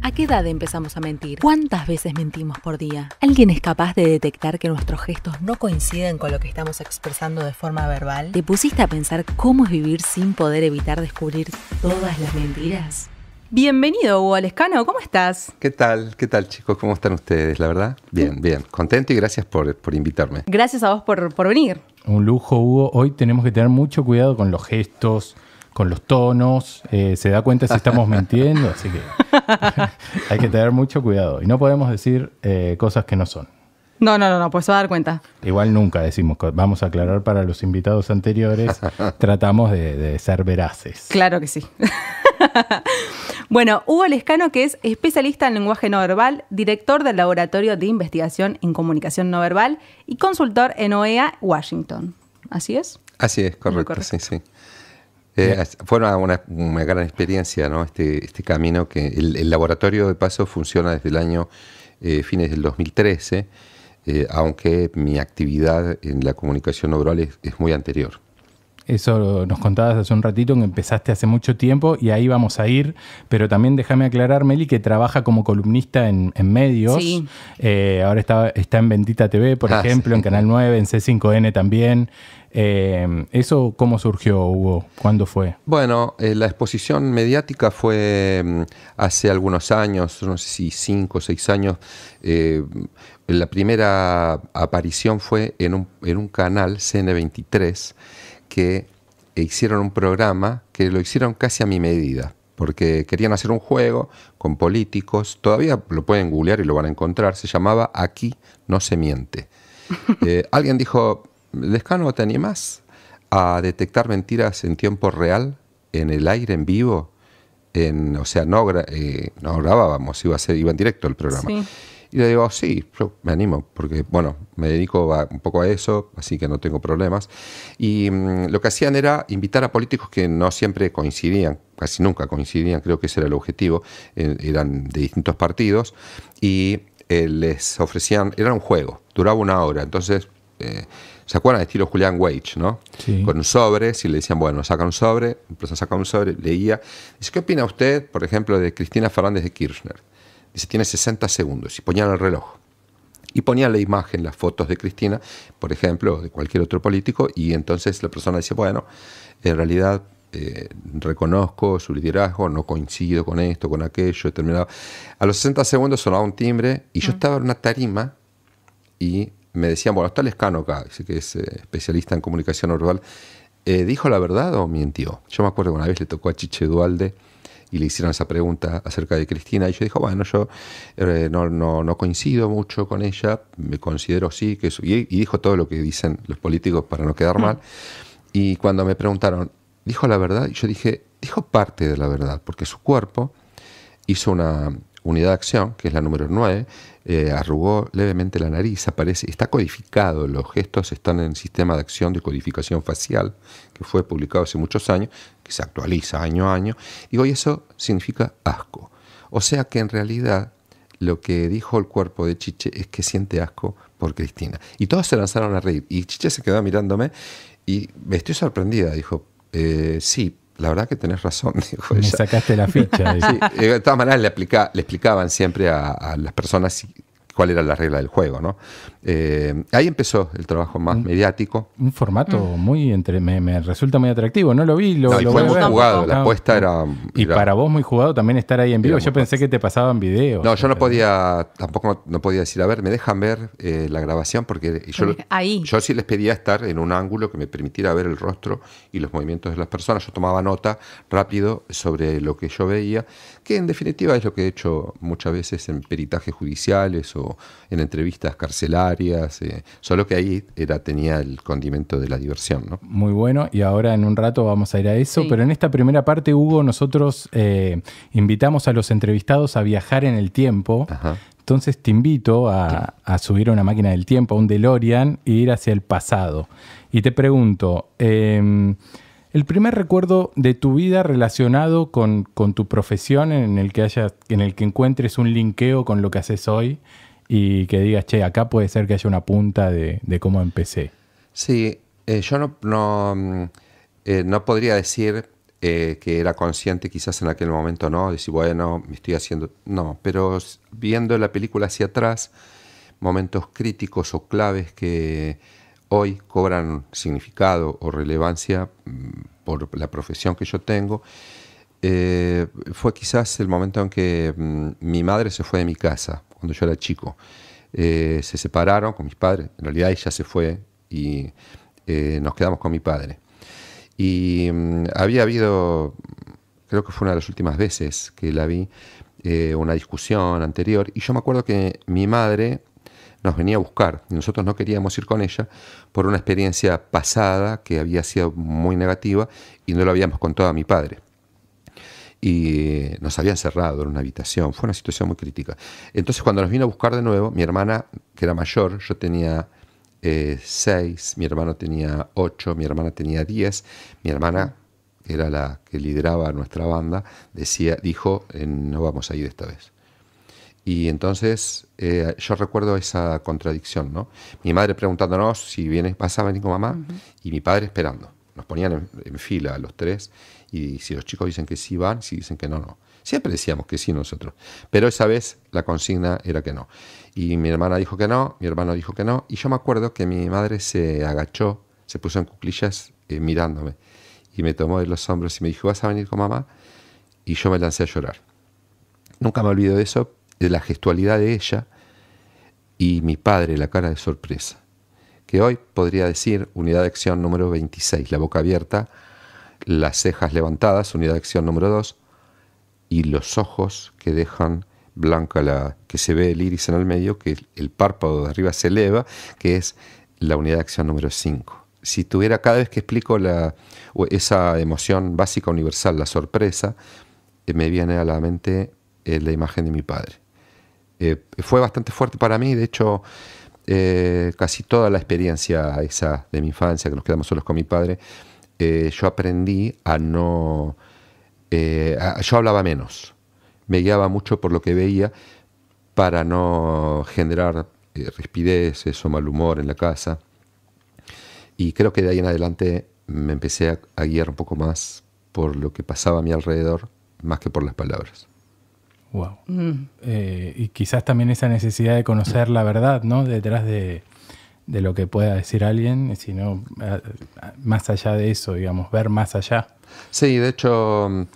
¿A qué edad empezamos a mentir? ¿Cuántas veces mentimos por día? ¿Alguien es capaz de detectar que nuestros gestos no coinciden con lo que estamos expresando de forma verbal? ¿Te pusiste a pensar cómo es vivir sin poder evitar descubrir todas las mentiras? Bienvenido, Hugo Lescano, ¿cómo estás? ¿Qué tal? ¿Qué tal, chicos? ¿Cómo están ustedes? La verdad, bien, bien. Contento y gracias por invitarme. Gracias a vos por venir. Un lujo, Hugo. Hoy tenemos que tener mucho cuidado con los gestos, con los tonos. Se da cuenta si estamos mintiendo, así que hay que tener mucho cuidado. Y no podemos decir cosas que no son. No, pues se va a dar cuenta. Igual nunca decimos, vamos a aclarar para los invitados anteriores, tratamos de ser veraces. Claro que sí. Bueno, Hugo Lescano, que es especialista en lenguaje no verbal, director del Laboratorio de Investigación en Comunicación No Verbal y consultor en OEA Washington. ¿Así es? Así es, correcto. Sí. Fue una gran experiencia, ¿no? Este camino que el laboratorio de paso funciona desde el año fines del 2013, aunque mi actividad en la comunicación no verbal es muy anterior. Eso nos contabas hace un ratito, que empezaste hace mucho tiempo y ahí vamos a ir, pero también déjame aclarar, Meli, que trabaja como columnista en medios. Sí. Ahora está en Bendita TV, por ejemplo, sí. En Canal 9, en C5N también. ¿Eso cómo surgió, Hugo? ¿Cuándo fue? Bueno, la exposición mediática fue hace algunos años, no sé si 5 o 6 años. La primera aparición fue en un canal, CN23, que hicieron un programa que lo hicieron casi a mi medida, porque querían hacer un juego con políticos, todavía lo pueden googlear y lo van a encontrar, se llamaba Aquí no se miente. Alguien dijo, Lescano, ¿te animás a detectar mentiras en tiempo real, en el aire, en vivo? O sea, no grabábamos, iba en directo el programa. Sí. Y le digo, sí, yo me animo, porque, bueno, me dedico un poco a eso, así que no tengo problemas. Y lo que hacían era invitar a políticos que no siempre coincidían, casi nunca coincidían, creo que ese era el objetivo, eran de distintos partidos, y les ofrecían, era un juego, duraba 1 hora, entonces, ¿se acuerdan de estilo Julián Weich, no? Sí. Con un sobre, si le decían, bueno, saca un sobre, empieza a sacar un sobre, leía. Dice, ¿qué opina usted, por ejemplo, de Cristina Fernández de Kirchner? Dice, tiene 60 segundos. Y ponían el reloj. Y ponían la imagen, las fotos de Cristina, por ejemplo, o de cualquier otro político. Y entonces la persona dice, bueno, en realidad reconozco su liderazgo, no coincido con esto, con aquello, determinado. A los 60 segundos sonaba un timbre y yo estaba en una tarima y me decían, bueno, está Lescano acá, dice que es especialista en comunicación no verbal. ¿Dijo la verdad o mintió? Yo me acuerdo que una vez le tocó a Chiche Duhalde y le hicieron esa pregunta acerca de Cristina, y yo dije, bueno, yo no coincido mucho con ella, me considero sí, que eso, y dijo todo lo que dicen los políticos para no quedar mal. Y cuando me preguntaron, ¿dijo la verdad? Y yo dije, dijo parte de la verdad, porque su cuerpo hizo una unidad de acción, que es la número 9, arrugó levemente la nariz, aparece, está codificado, los gestos están en el sistema de acción de codificación facial, que fue publicado hace muchos años, que se actualiza año a año. Digo, y eso significa asco. O sea que en realidad lo que dijo el cuerpo de Chiche es que siente asco por Cristina. Y todos se lanzaron a reír. Y Chiche se quedó mirándome y me estoy sorprendida. Dijo, sí, la verdad que tenés razón, dijo ella. Me sacaste la ficha. Sí, de todas maneras le explicaban siempre a las personas cuál era la regla del juego, ¿no? Ahí empezó el trabajo más mediático. Un formato muy me resulta muy atractivo. No lo vi, lo fue muy jugado. La apuesta era... Y para vos muy jugado también estar ahí en vivo. Yo pensé que te pasaban videos. No, yo no podía, tampoco no podía decir, a ver, me dejan ver la grabación, porque yo sí les pedía estar en un ángulo que me permitiera ver el rostro y los movimientos de las personas. Yo tomaba nota rápido sobre lo que yo veía, que en definitiva es lo que he hecho muchas veces en peritajes judiciales o en entrevistas carcelarias, solo que ahí tenía el condimento de la diversión, ¿no? Muy bueno, y ahora en un rato vamos a ir a eso, sí. Pero en esta primera parte, Hugo, nosotros invitamos a los entrevistados a viajar en el tiempo. Ajá. Entonces te invito a subir a una máquina del tiempo, a un DeLorean, e ir hacia el pasado. Y te pregunto, el primer recuerdo de tu vida relacionado con tu profesión, en el que encuentres un linkeo con lo que haces hoy y que digas, che, acá puede ser que haya una punta de cómo empecé. Sí, yo no podría decir que era consciente quizás en aquel momento, ¿no? Decir, bueno, me estoy haciendo... No, pero viendo la película hacia atrás, momentos críticos o claves que hoy cobran significado o relevancia por la profesión que yo tengo, fue quizás el momento en que mi madre se fue de mi casa, cuando yo era chico. Se separaron con mis padres, en realidad ella se fue y nos quedamos con mi padre. Y había habido, creo que fue una de las últimas veces que la vi, una discusión anterior, y yo me acuerdo que mi madre nos venía a buscar y nosotros no queríamos ir con ella por una experiencia pasada que había sido muy negativa y no lo habíamos contado a mi padre. Y nos habían cerrado en una habitación, fue una situación muy crítica. Entonces cuando nos vino a buscar de nuevo, mi hermana, que era mayor, yo tenía 6, mi hermano tenía 8, mi hermana tenía 10, mi hermana, que era la que lideraba nuestra banda, dijo, no vamos a ir esta vez. Y entonces yo recuerdo esa contradicción, ¿no? Mi madre preguntándonos si vas a venir con mamá, y mi padre esperando. Nos ponían en fila a los 3, y si los chicos dicen que sí van, si dicen que no, no. Siempre decíamos que sí nosotros, pero esa vez la consigna era que no. Y mi hermana dijo que no, mi hermano dijo que no, y yo me acuerdo que mi madre se agachó, se puso en cuclillas mirándome, y me tomó de los hombros y me dijo, ¿vas a venir con mamá? Y yo me lancé a llorar. Nunca me olvido de eso, de la gestualidad de ella y mi padre, la cara de sorpresa, que hoy podría decir unidad de acción número 26, la boca abierta, las cejas levantadas, unidad de acción número 2, y los ojos que dejan blanca que se ve el iris en el medio, que el párpado de arriba se eleva, que es la unidad de acción número 5. Si tuviera, cada vez que explico esa emoción básica universal, la sorpresa, me viene a la mente la imagen de mi padre. Fue bastante fuerte para mí, de hecho, casi toda la experiencia esa de mi infancia, que nos quedamos solos con mi padre, yo aprendí a no... yo hablaba menos, me guiaba mucho por lo que veía para no generar rispideces o mal humor en la casa, y creo que de ahí en adelante me empecé a guiar un poco más por lo que pasaba a mi alrededor, más que por las palabras. Wow. Y quizás también esa necesidad de conocer la verdad, ¿no? Detrás de lo que pueda decir alguien, sino más allá de eso, digamos, ver más allá. Sí, de hecho,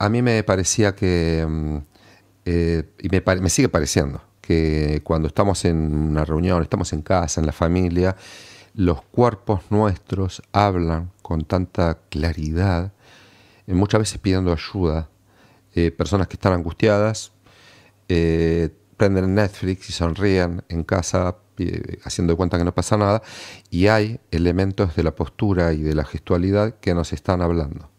a mí me parecía que, y me sigue pareciendo, que cuando estamos en una reunión, estamos en casa, en la familia, los cuerpos nuestros hablan con tanta claridad, muchas veces pidiendo ayuda. Personas que están angustiadas, prenden Netflix y sonríen en casa, haciendo de cuenta que no pasa nada, y hay elementos de la postura y de la gestualidad que nos están hablando.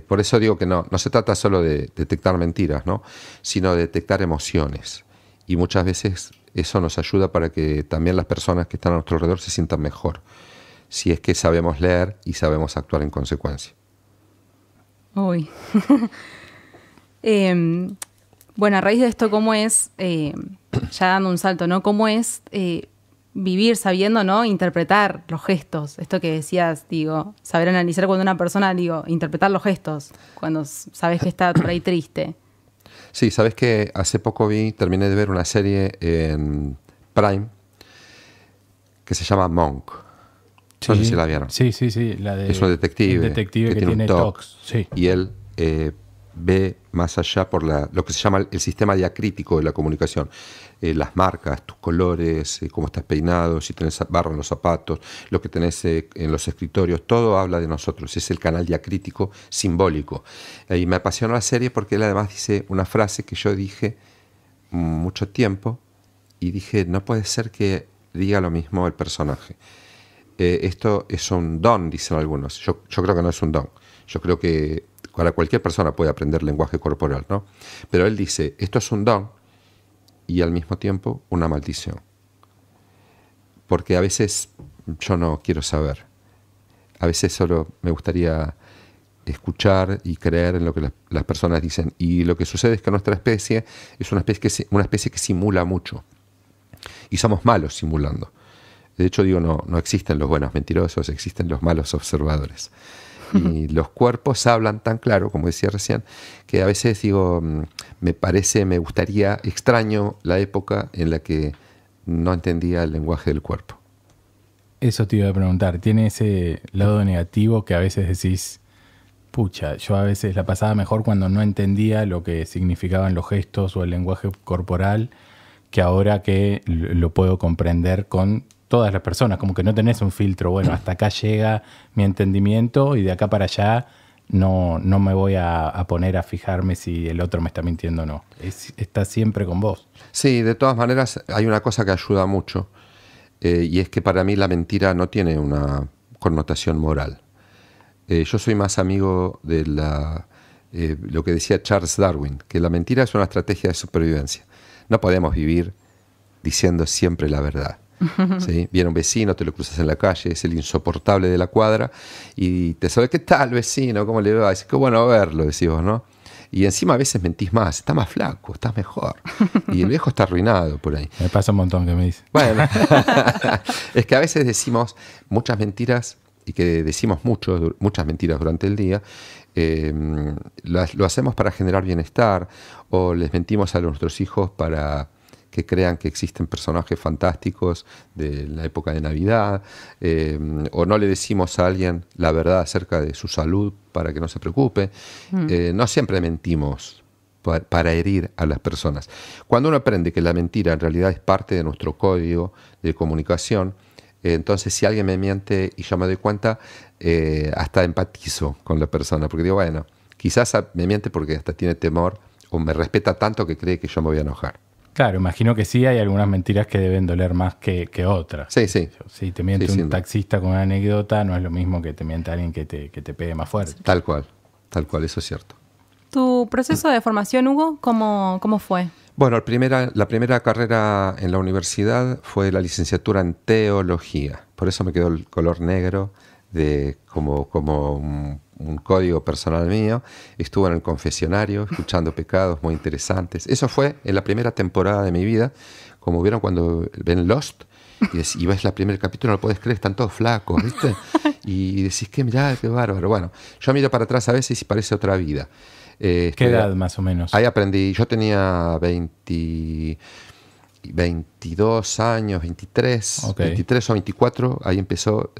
Por eso digo que no se trata solo de detectar mentiras, ¿no? Sino de detectar emociones. Y muchas veces eso nos ayuda para que también las personas que están a nuestro alrededor se sientan mejor, si es que sabemos leer y sabemos actuar en consecuencia. Uy. Bueno, a raíz de esto, ¿cómo es, ya dando un salto, ¿no? ¿Cómo es vivir sabiendo, ¿no? Interpretar los gestos? Esto que decías, digo, saber analizar cuando una persona, interpretar los gestos, cuando sabes que está por ahí triste. Sí, sabes que hace poco terminé de ver una serie en Prime que se llama Monk. No sé si la vieron. Sí, la de... Es un detective. Un detective que tiene TOC. Sí. Y él ve más allá por lo que se llama el sistema diacrítico de la comunicación. Las marcas, tus colores, cómo estás peinado, si tenés barro en los zapatos, lo que tenés en los escritorios, todo habla de nosotros. Es el canal diacrítico simbólico. Y me apasiona la serie porque él además dice una frase que yo dije mucho tiempo y dije, no puede ser que diga lo mismo el personaje. Esto es un don, dicen algunos. Yo creo que no es un don. Yo creo que cualquier persona puede aprender lenguaje corporal, ¿no? Pero él dice, esto es un don y al mismo tiempo una maldición. Porque a veces yo no quiero saber. A veces solo me gustaría escuchar y creer en lo que las personas dicen. Y lo que sucede es que nuestra especie es una especie que simula mucho. Y somos malos simulando. De hecho, digo, no existen los buenos mentirosos, existen los malos observadores. Y los cuerpos hablan tan claro, como decía recién, que a veces digo, me gustaría, extraño la época en la que no entendía el lenguaje del cuerpo. Eso te iba a preguntar. ¿Tiene ese lado negativo que a veces decís, pucha, yo a veces la pasaba mejor cuando no entendía lo que significaban los gestos o el lenguaje corporal, que ahora que lo puedo comprender con todas las personas? Como que no tenés un filtro, bueno, hasta acá llega mi entendimiento y de acá para allá no me voy a poner a fijarme si el otro me está mintiendo o no. Está siempre con vos. Sí, de todas maneras hay una cosa que ayuda mucho, y es que para mí la mentira no tiene una connotación moral. Yo soy más amigo de lo que decía Charles Darwin, que la mentira es una estrategia de supervivencia. No podemos vivir diciendo siempre la verdad. ¿Sí? Viene un vecino, te lo cruzas en la calle, es el insoportable de la cuadra, y te sabe, ¿qué tal, vecino? ¿Cómo le va? Dice, qué bueno verlo, decís vos, ¿no? Y encima a veces mentís más, está más flaco, estás mejor. Y el viejo está arruinado por ahí. Me pasa un montón que me dice. Bueno, es que a veces decimos muchas mentiras, y que decimos muchas mentiras durante el día. Lo hacemos para generar bienestar, o les mentimos a nuestros hijos para que crean que existen personajes fantásticos de la época de Navidad, o no le decimos a alguien la verdad acerca de su salud para que no se preocupe. No siempre mentimos para herir a las personas. Cuando uno aprende que la mentira en realidad es parte de nuestro código de comunicación, entonces si alguien me miente y yo me doy cuenta, hasta empatizo con la persona, porque digo, bueno, quizás me miente porque hasta tiene temor o me respeta tanto que cree que yo me voy a enojar. Claro, imagino que sí, hay algunas mentiras que deben doler más que otras. Sí, sí. Si te miente un taxista con una anécdota, no es lo mismo que te miente alguien que te pegue más fuerte. Tal cual, eso es cierto. ¿Tu proceso de formación, Hugo, cómo fue? Bueno, la primera carrera en la universidad fue la licenciatura en teología. Por eso me quedó el color negro como un código personal mío. Estuve en el confesionario escuchando pecados muy interesantes. Eso fue en la primera temporada de mi vida. Como vieron cuando ven Lost y ves el primer capítulo, no lo podés creer, están todos flacos, ¿viste? Y decís, mirá, qué bárbaro. Bueno, yo miro para atrás a veces y parece otra vida. ¿Qué edad más o menos? Ahí aprendí, yo tenía 22 años, 23, okay. 23 o 24, ahí empezó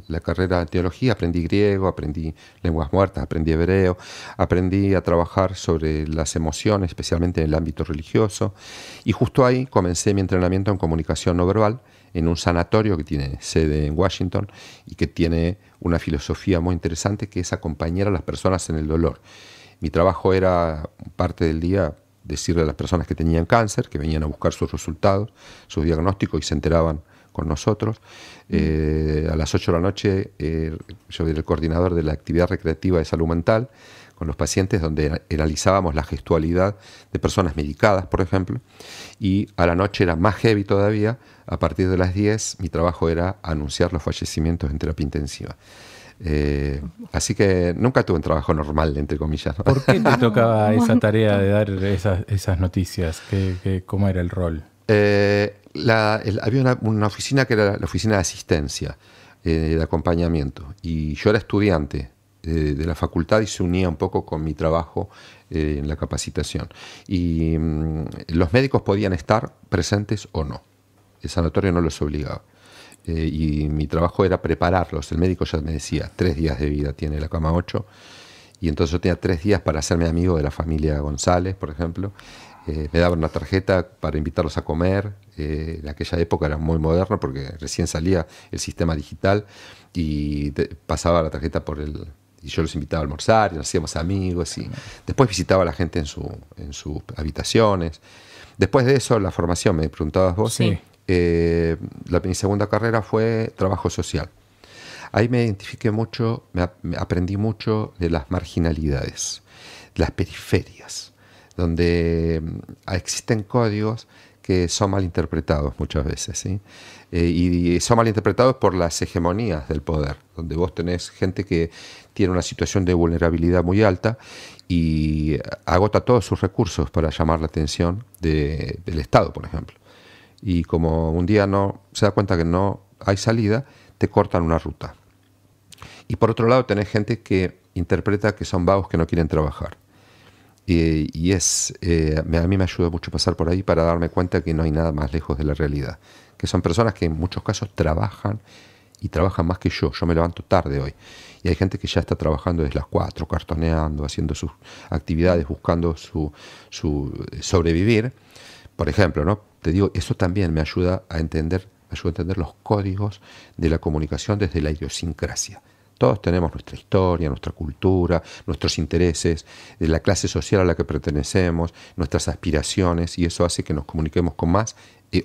la carrera de teología, aprendí griego, aprendí lenguas muertas, aprendí hebreo, aprendí a trabajar sobre las emociones, especialmente en el ámbito religioso, y justo ahí comencé mi entrenamiento en comunicación no verbal en un sanatorio que tiene sede en Washington y que tiene una filosofía muy interesante, que es acompañar a las personas en el dolor. Mi trabajo era, parte del día, decirle a las personas que tenían cáncer, que venían a buscar sus resultados, sus diagnósticos, y se enteraban con nosotros. A las 8 de la noche yo era el coordinador de la actividad recreativa de salud mental con los pacientes, donde analizábamos la gestualidad de personas medicadas, por ejemplo, y a la noche era más heavy todavía. A partir de las 10 mi trabajo era anunciar los fallecimientos en terapia intensiva. Así que nunca tuve un trabajo normal, entre comillas, ¿no? ¿Por qué te tocaba esa tarea de dar esas noticias? ¿Cómo era el rol? Había una oficina que era la oficina de asistencia, de acompañamiento, y yo era estudiante de la facultad y se unía un poco con mi trabajo en la capacitación. Y los médicos podían estar presentes o no, el sanatorio no los obligaba. Y mi trabajo era prepararlos. El médico ya me decía, 3 días de vida tiene la cama 8, y entonces yo tenía 3 días para hacerme amigo de la familia González, por ejemplo. Me daban una tarjeta para invitarlos a comer. En aquella época era muy moderno porque recién salía el sistema digital, y pasaba la tarjeta y yo los invitaba a almorzar y nos hacíamos amigos, y después visitaba a la gente en sus habitaciones. Después de eso, la formación, me preguntabas vos. Sí. Mi segunda carrera fue trabajo social. Ahí me identifiqué mucho, aprendí mucho de las marginalidades, las periferias, donde existen códigos que son mal interpretados muchas veces, ¿sí? Y son mal interpretados por las hegemonías del poder, donde vos tenés gente que tiene una situación de vulnerabilidad muy alta y agota todos sus recursos para llamar la atención del Estado, por ejemplo. Y como un día no se da cuenta que no hay salida, te cortan una ruta. Y por otro lado tenés gente que interpreta que son vagos que no quieren trabajar. Y a mí me ayudó mucho pasar por ahí para darme cuenta que no hay nada más lejos de la realidad. Que son personas que en muchos casos trabajan y trabajan más que yo. Yo me levanto tarde hoy. Y hay gente que ya está trabajando desde las 4, cartoneando, haciendo sus actividades, buscando su sobrevivir. Por ejemplo, ¿no? Te digo, eso también me ayuda a entender los códigos de la comunicación desde la idiosincrasia. Todos tenemos nuestra historia, nuestra cultura, nuestros intereses, de la clase social a la que pertenecemos, nuestras aspiraciones, y eso hace que nos comuniquemos con más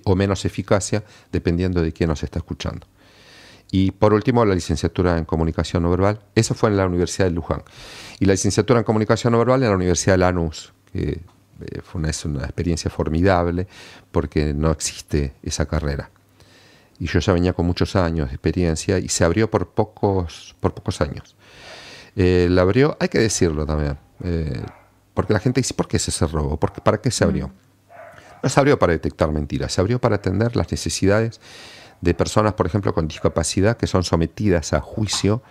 o menos eficacia dependiendo de quién nos está escuchando. Y por último, la licenciatura en comunicación no verbal. Eso fue en la Universidad de Luján. Y la licenciatura en comunicación no verbal en la Universidad de Lanús, que fue una experiencia formidable porque no existe esa carrera. Y yo ya venía con muchos años de experiencia y se abrió por pocos años. La abrió, hay que decirlo también, porque la gente dice, ¿por qué se cerró? ¿Para qué se abrió? No se abrió para detectar mentiras, se abrió para atender las necesidades de personas, por ejemplo, con discapacidad que son sometidas a juicio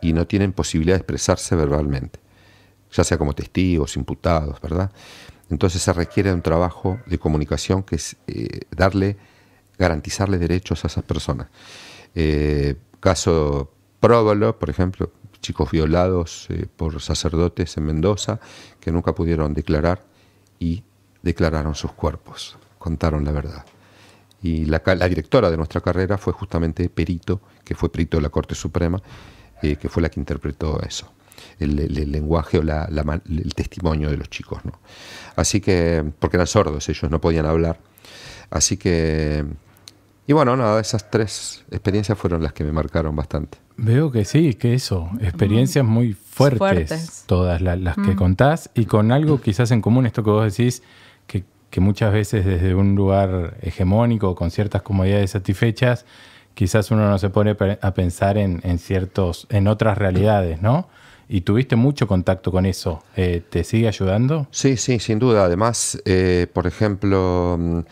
y no tienen posibilidad de expresarse verbalmente, ya sea como testigos, imputados, ¿verdad? Entonces se requiere un trabajo de comunicación que es garantizarle derechos a esas personas. Caso Próbolo, por ejemplo, chicos violados por sacerdotes en Mendoza que nunca pudieron declarar y declararon sus cuerpos, contaron la verdad. Y la directora de nuestra carrera fue justamente perito, que fue perito de la Corte Suprema, que fue la que interpretó eso, el lenguaje o el testimonio de los chicos, ¿no? Así que, porque eran sordos ellos, no podían hablar. Así que, y bueno, nada, esas 3 experiencias fueron las que me marcaron bastante. Veo que sí, que eso, experiencias muy fuertes. Todas las que contás, y con algo quizás en común, esto que vos decís, que muchas veces desde un lugar hegemónico, con ciertas comodidades satisfechas, quizás uno no se pone a pensar en otras realidades, ¿no? Y tuviste mucho contacto con eso. ¿Te sigue ayudando? Sí, sin duda. Además, por ejemplo,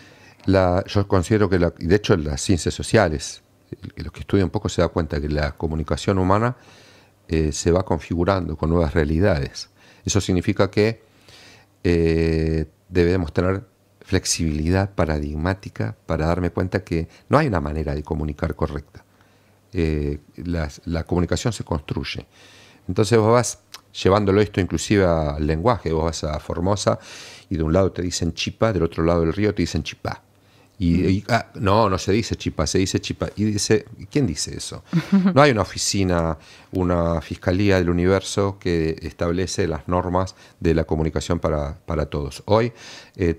yo considero que, de hecho, en las ciencias sociales, los que estudian un poco se da cuenta que la comunicación humana se va configurando con nuevas realidades. Eso significa que debemos tener flexibilidad paradigmática para darme cuenta que no hay una manera de comunicar correcta. La comunicación se construye. Entonces vos vas llevándolo esto inclusive al lenguaje. Vos vas a Formosa y de un lado te dicen chipa, del otro lado del río te dicen chipá. No se dice chipá, se dice chipá. Y dice, ¿quién dice eso? No hay una oficina, una fiscalía del universo que establece las normas de la comunicación para todos. Hoy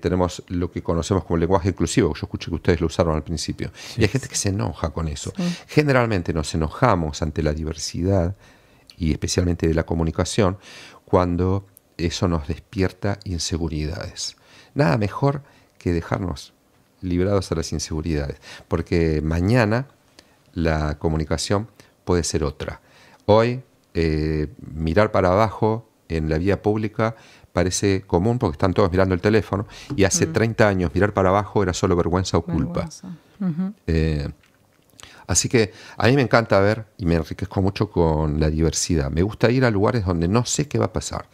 tenemos lo que conocemos como lenguaje inclusivo. Yo escuché que ustedes lo usaron al principio. Sí, y hay gente que se enoja con eso. Sí. Generalmente nos enojamos ante la diversidad y especialmente de la comunicación cuando eso nos despierta inseguridades. Nada mejor que dejarnos librados a las inseguridades, porque mañana la comunicación puede ser otra. Hoy mirar para abajo en la vía pública parece común porque están todos mirando el teléfono, y hace 30 años mirar para abajo era solo vergüenza o culpa. Así que a mí me encanta ver y me enriquezco mucho con la diversidad. Me gusta ir a lugares donde no sé qué va a pasar,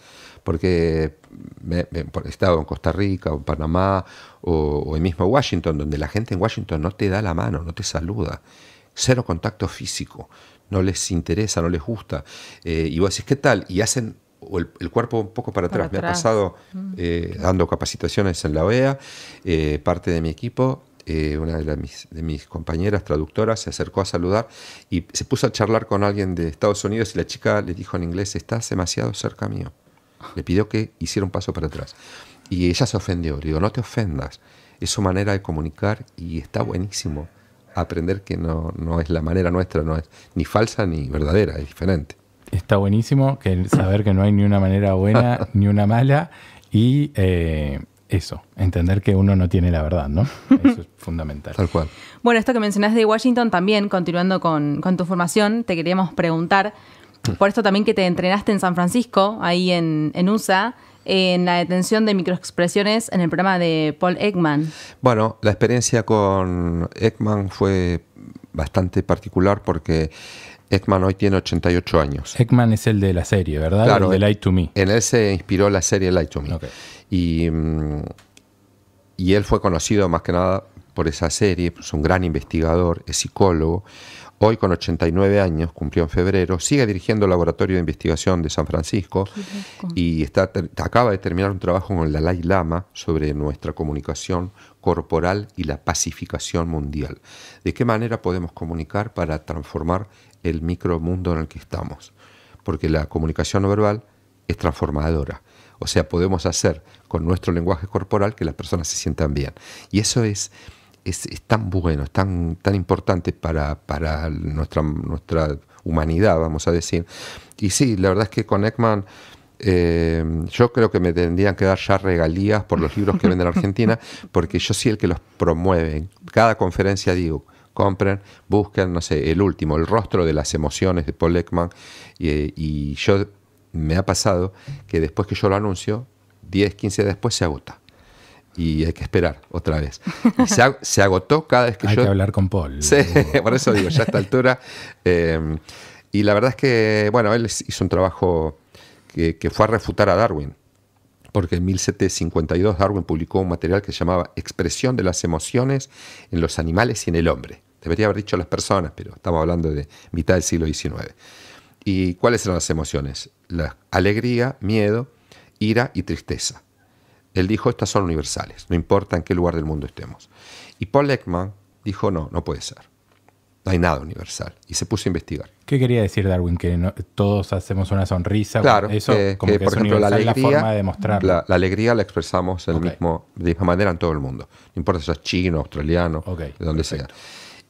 porque he estado en Costa Rica o en Panamá o en mismo Washington, donde la gente en Washington no te da la mano, no te saluda. Cero contacto físico, no les interesa, no les gusta. Y vos decís, ¿qué tal? Y hacen el cuerpo un poco para atrás. Me ha pasado dando capacitaciones en la OEA, parte de mi equipo. Una de mis compañeras traductoras se acercó a saludar y se puso a charlar con alguien de Estados Unidos, y la chica le dijo en inglés, estás demasiado cerca mío. Le pidió que hiciera un paso para atrás. Y ella se ofendió. Le digo, no te ofendas. Es su manera de comunicar y está buenísimo aprender que no es la manera nuestra, no es ni falsa ni verdadera, es diferente. Está buenísimo saber que no hay ni una manera buena ni una mala, y eso, entender que uno no tiene la verdad, ¿no? Eso es fundamental. Tal cual. Bueno, esto que mencionás de Washington también, continuando con tu formación, te queríamos preguntar, por esto también que te entrenaste en San Francisco, ahí en USA, en la detención de microexpresiones en el programa de Paul Ekman. Bueno, la experiencia con Ekman fue bastante particular porque Ekman hoy tiene 88 años. Ekman es el de la serie, ¿verdad? Claro, el de Light to Me. En él se inspiró la serie Light to Me. Okay. Y él fue conocido más que nada por esa serie, es un gran investigador, es psicólogo. Hoy con 89 años, cumplió en febrero, sigue dirigiendo el Laboratorio de Investigación de San Francisco y acaba de terminar un trabajo con el Dalai Lama sobre nuestra comunicación corporal y la pacificación mundial. ¿De qué manera podemos comunicar para transformar el micromundo en el que estamos? Porque la comunicación no verbal es transformadora. O sea, podemos hacer con nuestro lenguaje corporal que las personas se sientan bien. Y eso es tan bueno, es tan importante para nuestra humanidad, vamos a decir. Y sí, la verdad es que con Ekman yo creo que me tendrían que dar ya regalías por los libros que venden en Argentina, porque yo soy el que los promueve. Cada conferencia digo, compren, busquen, no sé, el último, El rostro de las emociones de Paul Ekman, y yo me ha pasado que después que yo lo anuncio, 10, 15 días después se agota. Y hay que esperar otra vez. Y se agotó cada vez que hay yo... que hablar con Paul. Sí, por eso digo, ya a esta altura. Y la verdad es que, bueno, él hizo un trabajo que fue a refutar a Darwin. Porque en 1752 Darwin publicó un material que se llamaba Expresión de las emociones en los animales y en el hombre. Debería haber dicho las personas, pero estamos hablando de mitad del siglo XIX. ¿Y cuáles eran las emociones? La alegría, miedo, ira y tristeza. Él dijo, estas son universales, no importa en qué lugar del mundo estemos. Y Paul Ekman dijo, no puede ser. No hay nada universal. Y se puso a investigar. ¿Qué quería decir Darwin? Que todos hacemos una sonrisa. Claro, eso, como que por ejemplo, la alegría, forma de demostrarlo. La alegría la expresamos de la misma manera en todo el mundo. No importa si sos chino, australiano, de donde sea.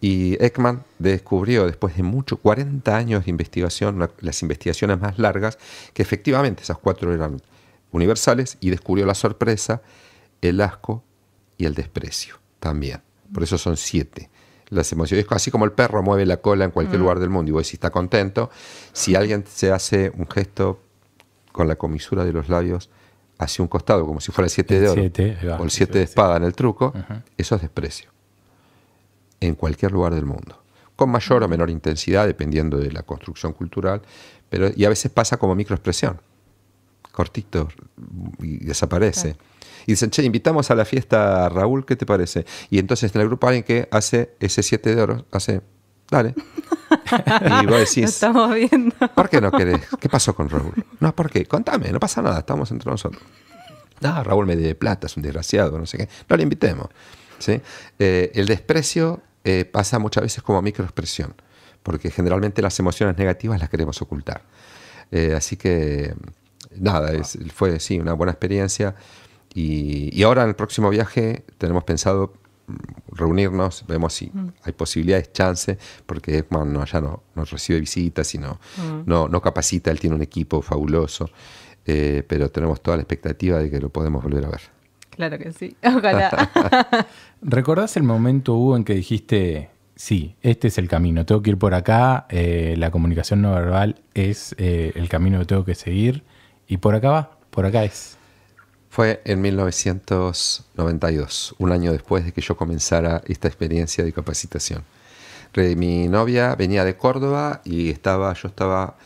Y Ekman descubrió, después de 40 años de investigación, las investigaciones más largas, que efectivamente esas 4 eran universales, y descubrió la sorpresa, el asco y el desprecio también. Por eso son 7 las emociones. Así como el perro mueve la cola en cualquier lugar del mundo y vos decís está contento, si alguien se hace un gesto con la comisura de los labios hacia un costado, como si fuera el 7 de oro o el 7 de espada en el truco, eso es desprecio. En cualquier lugar del mundo. Con mayor o menor intensidad, dependiendo de la construcción cultural, y a veces pasa como microexpresión. Cortito y desaparece. Claro. Y dicen, che, invitamos a la fiesta a Raúl, ¿qué te parece? Y entonces en el grupo hay alguien que hace ese 7 de oro, dale. Y vos decís, lo estamos viendo. ¿Por qué no querés? ¿Qué pasó con Raúl? No, ¿por qué? Contame, no pasa nada, estamos entre nosotros. Raúl me debe plata, es un desgraciado, no sé qué. No le invitemos. ¿Sí? El desprecio pasa muchas veces como microexpresión, porque generalmente las emociones negativas las queremos ocultar. Así que... nada, fue sí, una buena experiencia y ahora en el próximo viaje tenemos pensado reunirnos, vemos si hay posibilidades, chance, porque Ekman ya no recibe visitas y no capacita, él tiene un equipo fabuloso, pero tenemos toda la expectativa de que lo podemos volver a ver. Claro que sí, ojalá. ¿Recordás el momento, Hugo, en que dijiste, sí, este es el camino, tengo que ir por acá, la comunicación no verbal es el camino que tengo que seguir? Y por acá es. Fue en 1992, un año después de que yo comenzara esta experiencia de capacitación. Mi novia venía de Córdoba y yo estaba a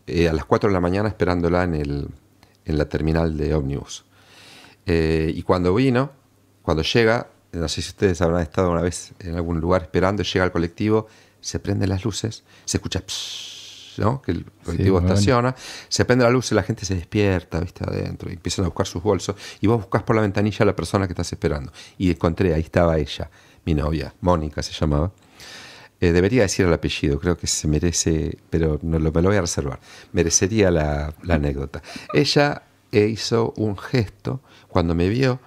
las 4 de la mañana esperándola en la terminal de ómnibus. Y cuando llega, no sé si ustedes habrán estado una vez en algún lugar esperando, llega al colectivo, se prenden las luces, se escucha ¿no? Que el colectivo estaciona, se prende la luz y la gente se despierta, ¿viste? Adentro, y empiezan a buscar sus bolsos, y vos buscás por la ventanilla a la persona que estás esperando. Y encontré, ahí estaba ella, mi novia, Mónica se llamaba. Debería decir el apellido, creo que se merece, pero me lo voy a reservar. Merecería la anécdota. Ella hizo un gesto, cuando me vio,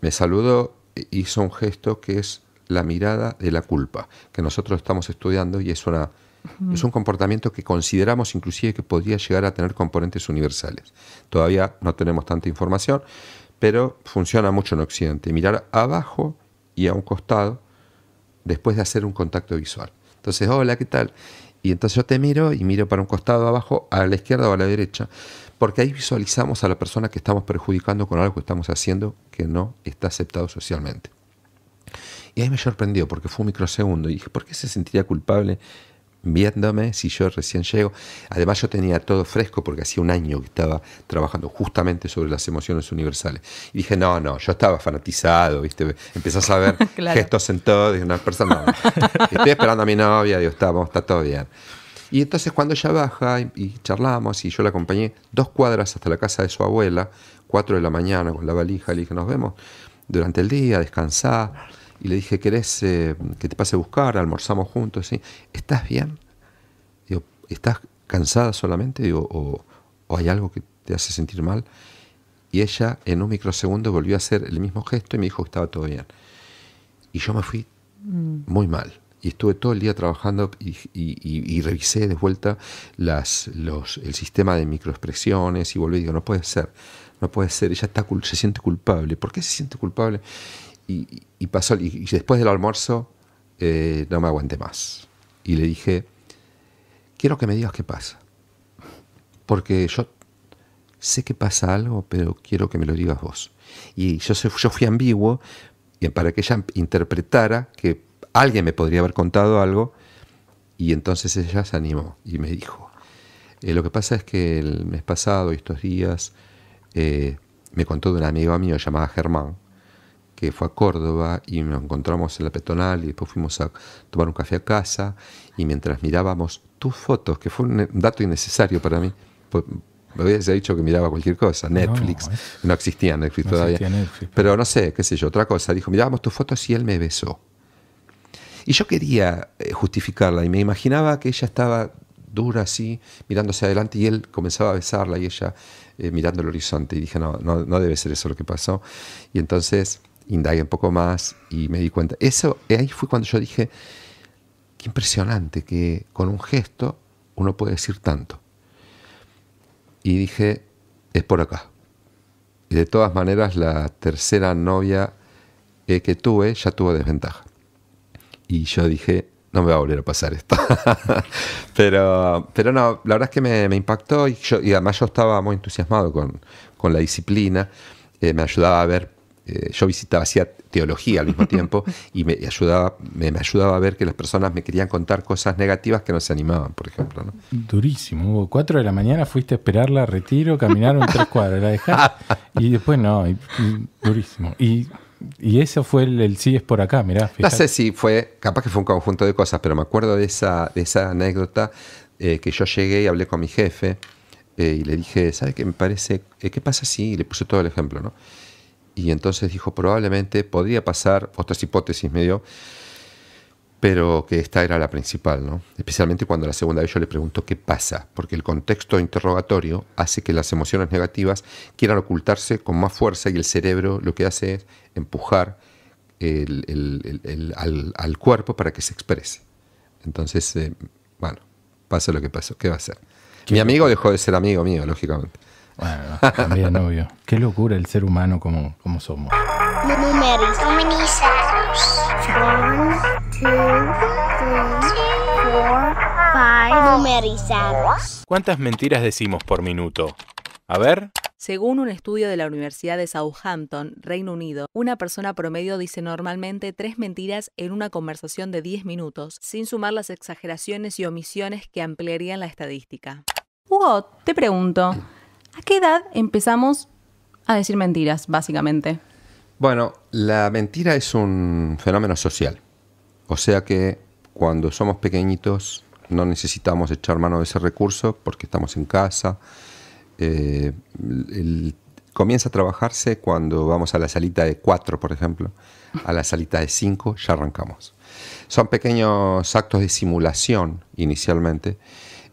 me saludó, hizo un gesto que es la mirada de la culpa, que nosotros estamos estudiando y es un comportamiento que consideramos inclusive que podría llegar a tener componentes universales. Todavía no tenemos tanta información, pero funciona mucho en Occidente. Mirar abajo y a un costado después de hacer un contacto visual. Entonces, hola, ¿qué tal? Y entonces yo te miro y miro para un costado abajo, a la izquierda o a la derecha, porque ahí visualizamos a la persona que estamos perjudicando con algo que estamos haciendo que no está aceptado socialmente. Y ahí me sorprendió porque fue un microsegundo y dije, ¿por qué se sentiría culpable viéndome si yo recién llego. Además yo tenía todo fresco porque hacía un año que estaba trabajando justamente sobre las emociones universales. Y dije, no, yo estaba fanatizado, ¿viste? Empezás a ver Claro. gestos en todo, de una persona. Estoy esperando a mi novia, digo, está todo bien. Y entonces cuando ella baja y charlamos y yo la acompañé 2 cuadras hasta la casa de su abuela, 4 de la mañana con la valija, le dije, nos vemos durante el día, descansar. Y le dije, ¿querés que te pase a buscar? Almorzamos juntos, ¿sí? ¿Estás bien? Digo, ¿estás cansada solamente? Digo, ¿o hay algo que te hace sentir mal? Y ella en un microsegundo volvió a hacer el mismo gesto y me dijo que estaba todo bien. Y yo me fui muy mal. Y estuve todo el día trabajando y revisé de vuelta el sistema de microexpresiones y volví y digo, no puede ser. Ella se siente culpable. ¿Por qué se siente culpable? Y pasó, y después del almuerzo no me aguanté más. Y le dije, quiero que me digas qué pasa. Porque yo sé que pasa algo, pero quiero que me lo digas vos. Y yo fui ambiguo para que ella interpretara que alguien me podría haber contado algo. Y entonces ella se animó y me dijo, lo que pasa es que el mes pasado y estos días me contó de un amigo mío llamado Germán, que fue a Córdoba y nos encontramos en la peatonal y después fuimos a tomar un café a casa y mientras mirábamos tus fotos, que fue un dato innecesario para mí, pues me hubiese dicho que miraba cualquier cosa, Netflix, no existía Netflix todavía, pero no sé, qué sé yo, otra cosa, dijo, mirábamos tus fotos y él me besó. Y yo quería justificarla y me imaginaba que ella estaba dura así, mirándose adelante y él comenzaba a besarla y ella mirando el horizonte y dije, no debe ser eso lo que pasó. Y entonces indagué un poco más y me di cuenta. Ahí fue cuando yo dije, qué impresionante que con un gesto uno puede decir tanto. Y dije, es por acá. Y de todas maneras, la tercera novia que tuve ya tuvo desventaja. Y yo dije, no me va a volver a pasar esto. pero no, la verdad es que me impactó y además yo estaba muy entusiasmado con la disciplina. Me ayudaba a ver. Yo hacía teología al mismo tiempo y me ayudaba a ver que las personas me querían contar cosas negativas que no se animaban, por ejemplo, ¿no? Durísimo, Hugo. 4 de la mañana fuiste a esperarla a retiro, caminaron 3 cuadras, la dejaste y después no, durísimo. Y eso fue el sí es por acá, mirá. Fíjate. No sé si fue, capaz que fue un conjunto de cosas, pero me acuerdo de esa anécdota que yo llegué y hablé con mi jefe y le dije, ¿sabe qué me parece? ¿Qué pasa si? Y le puse todo el ejemplo, ¿no? Y entonces dijo, probablemente podría pasar, otras hipótesis me dio, pero que esta era la principal, ¿no? Especialmente cuando la segunda vez yo le pregunto qué pasa, porque el contexto interrogatorio hace que las emociones negativas quieran ocultarse con más fuerza y el cerebro lo que hace es empujar al cuerpo para que se exprese. Entonces, bueno, pasa lo que pasó, ¿qué va a hacer? Mi amigo dejó de ser amigo mío, lógicamente. Bueno, también obvio. Qué locura el ser humano como somos. Numerizados. 1, 2, 3, 4, 5. Numerizados. ¿Cuántas mentiras decimos por minuto? A ver. Según un estudio de la Universidad de Southampton, Reino Unido, una persona promedio dice normalmente 3 mentiras en una conversación de 10 minutos, sin sumar las exageraciones y omisiones que ampliarían la estadística. Hugo, te pregunto, ¿a qué edad empezamos a decir mentiras, básicamente? Bueno, la mentira es un fenómeno social. O sea que cuando somos pequeñitos no necesitamos echar mano de ese recurso porque estamos en casa. Comienza a trabajarse cuando vamos a la salita de 4, por ejemplo. A la salita de 5 ya arrancamos. Son pequeños actos de simulación inicialmente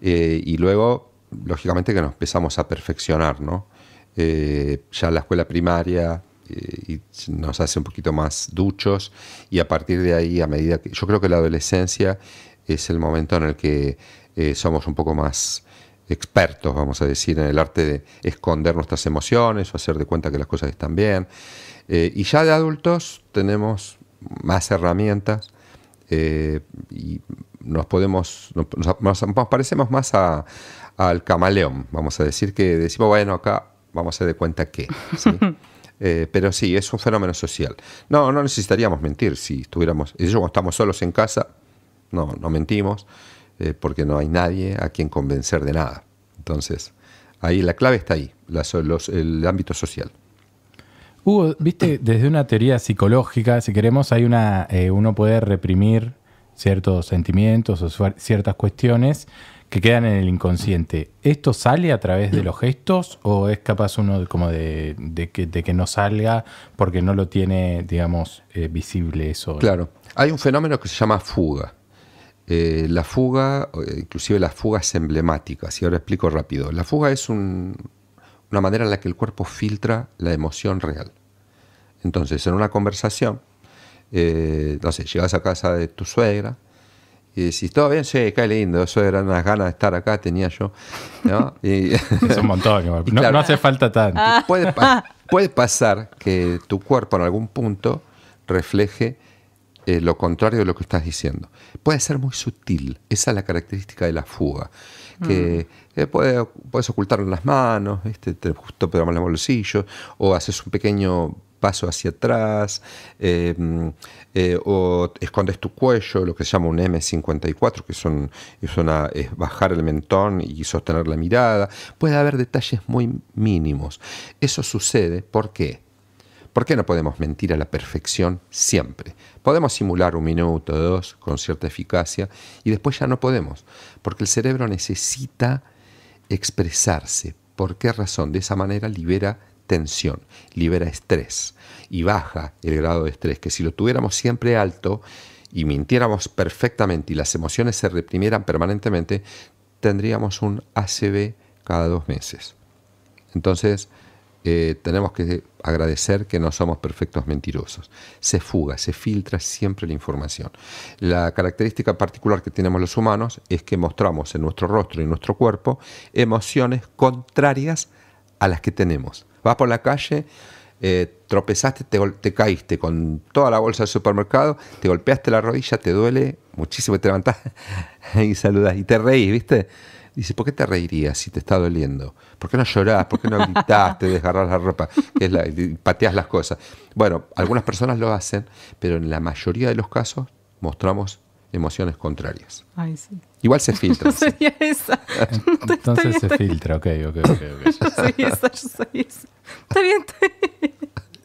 y luego, lógicamente, que nos empezamos a perfeccionar, ¿no? Ya en la escuela primaria y nos hace un poquito más duchos y a partir de ahí, a medida que yo creo que la adolescencia es el momento en el que somos un poco más expertos, vamos a decir, en el arte de esconder nuestras emociones o hacer de cuenta que las cosas están bien. Y ya de adultos tenemos más herramientas y nos parecemos más al camaleón, vamos a decir, que decimos, bueno, acá vamos a hacer de cuenta que, ¿sí? Pero sí, es un fenómeno social. No necesitaríamos mentir si estuviéramos, cuando estamos solos en casa, no mentimos. porque no hay nadie a quien convencer de nada. Entonces, ahí la clave está ahí, el ámbito social. Hugo, viste, desde una teoría psicológica, si queremos, hay uno puede reprimir ciertos sentimientos o ciertas cuestiones que quedan en el inconsciente. ¿Esto sale a través de los gestos o es capaz uno como de que no salga porque no lo tiene, digamos, visible eso? Claro, hay un fenómeno que se llama fuga. La fuga, inclusive las fugas emblemáticas, y ahora explico rápido. La fuga es una manera en la que el cuerpo filtra la emoción real. Entonces, en una conversación, no sé, llegas a casa de tu suegra y decís, ¿todo bien? Sí, qué lindo, suegra, unas ganas de estar acá tenía yo, ¿no? Es un montón, no, claro, no hace falta tanto. Puede pasar que tu cuerpo en algún punto refleje lo contrario de lo que estás diciendo. Puede ser muy sutil, esa es la característica de la fuga, que puedes ocultarlo en las manos, te justo pegamos los bolsillos, o haces un pequeño paso hacia atrás, o escondes tu cuello, lo que se llama un M54, que es bajar el mentón y sostener la mirada. Puede haber detalles muy mínimos. Eso sucede, ¿por qué? ¿Por qué no podemos mentir a la perfección siempre? Podemos simular 1 minuto, 2, con cierta eficacia, y después ya no podemos, porque el cerebro necesita expresarse. ¿Por qué razón? De esa manera libera tensión, libera estrés y baja el grado de estrés, que si lo tuviéramos siempre alto y mintiéramos perfectamente y las emociones se reprimieran permanentemente, tendríamos un ACV cada 2 meses. Entonces, tenemos que agradecer que no somos perfectos mentirosos. Se fuga, se filtra siempre la información. La característica particular que tenemos los humanos es que mostramos en nuestro rostro y en nuestro cuerpo emociones contrarias a las que tenemos. Vas por la calle, tropezaste, te caíste con toda la bolsa del supermercado, te golpeaste la rodilla, te duele muchísimo, te levantás y saludás y te reís, ¿viste? Dice, ¿por qué te reirías si te está doliendo? ¿Por qué no llorás? ¿Por qué no gritás? Te desgarrás la ropa, y pateás las cosas. Bueno, algunas personas lo hacen, pero en la mayoría de los casos mostramos emociones contrarias. Ay, sí. Igual se filtra. Yo sería esa. Entonces se filtra, ok. Yo soy esa. Está bien.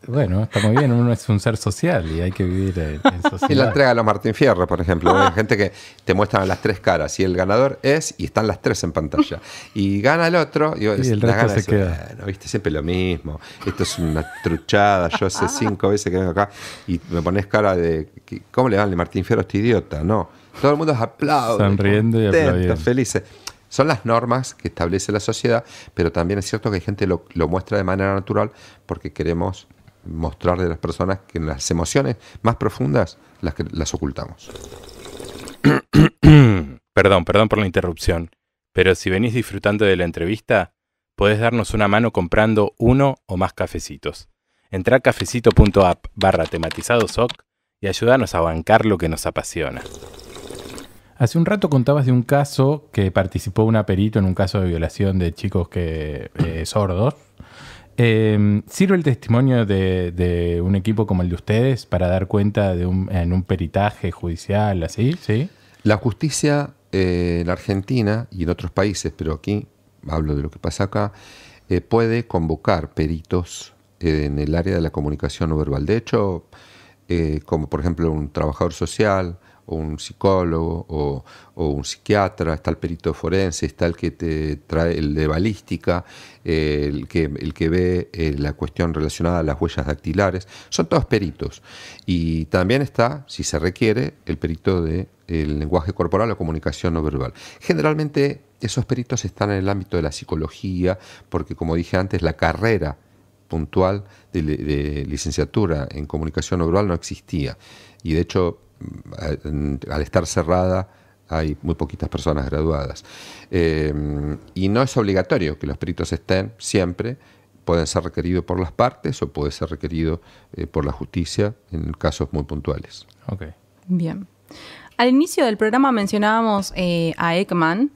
Bueno, está muy bien, uno es un ser social y hay que vivir en sociedad. Y la entrega de los Martín Fierro, por ejemplo. Hay gente que te muestran las 3 caras y el ganador es, y están las 3 en pantalla. Y gana el otro, y el resto se queda. Bueno, viste, siempre lo mismo. Esto es una truchada. Yo hace 5 veces que vengo acá y me pones cara de, ¿cómo le dan el Martín Fierro a este idiota? No. Todo el mundo aplaude. Sonriendo y aplaudiendo. Felices. Son las normas que establece la sociedad, pero también es cierto que hay gente lo muestra de manera natural porque queremos mostrarle a las personas que las emociones más profundas las ocultamos. Perdón por la interrupción, pero si venís disfrutando de la entrevista, podés darnos una mano comprando 1 o más cafecitos. Entrá a cafecito.app/tematizadosoc y ayúdanos a bancar lo que nos apasiona. Hace un rato contabas de un caso que participó una perito en un caso de violación de chicos sordos. ¿Sirve el testimonio de un equipo como el de ustedes para dar cuenta en un peritaje judicial así? ¿Sí? La justicia en Argentina y en otros países, pero aquí hablo de lo que pasa acá, puede convocar peritos en el área de la comunicación no verbal. De hecho, como por ejemplo un trabajador social o un psicólogo o un psiquiatra, está el perito forense, está el que te trae el de balística, el que ve la cuestión relacionada a las huellas dactilares. Son todos peritos. Y también está, si se requiere, el perito del lenguaje corporal o comunicación no verbal. Generalmente esos peritos están en el ámbito de la psicología, porque como dije antes, la carrera puntual de licenciatura en comunicación no verbal no existía. Y de hecho, al estar cerrada, hay muy poquitas personas graduadas. Y no es obligatorio que los peritos estén siempre. Pueden ser requeridos por las partes o puede ser requerido por la justicia en casos muy puntuales. Okay. Bien. Al inicio del programa mencionábamos a Ekman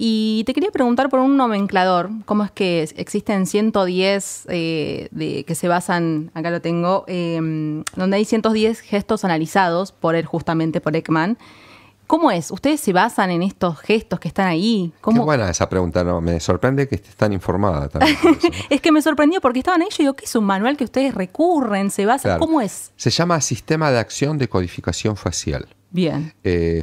y te quería preguntar por un nomenclador. ¿Cómo es que existen 110 que se basan, acá lo tengo, donde hay 110 gestos analizados por él, justamente por Ekman? ¿Cómo es? ¿Ustedes se basan en estos gestos que están ahí? Qué buena esa pregunta, ¿no? Me sorprende que estés tan informada también. Por eso, ¿no? Es que me sorprendió porque estaban ahí y yo digo, ¿qué es un manual que ustedes recurren, se basan? Claro. ¿Cómo es? Se llama Sistema de Acción de Codificación Facial. Bien.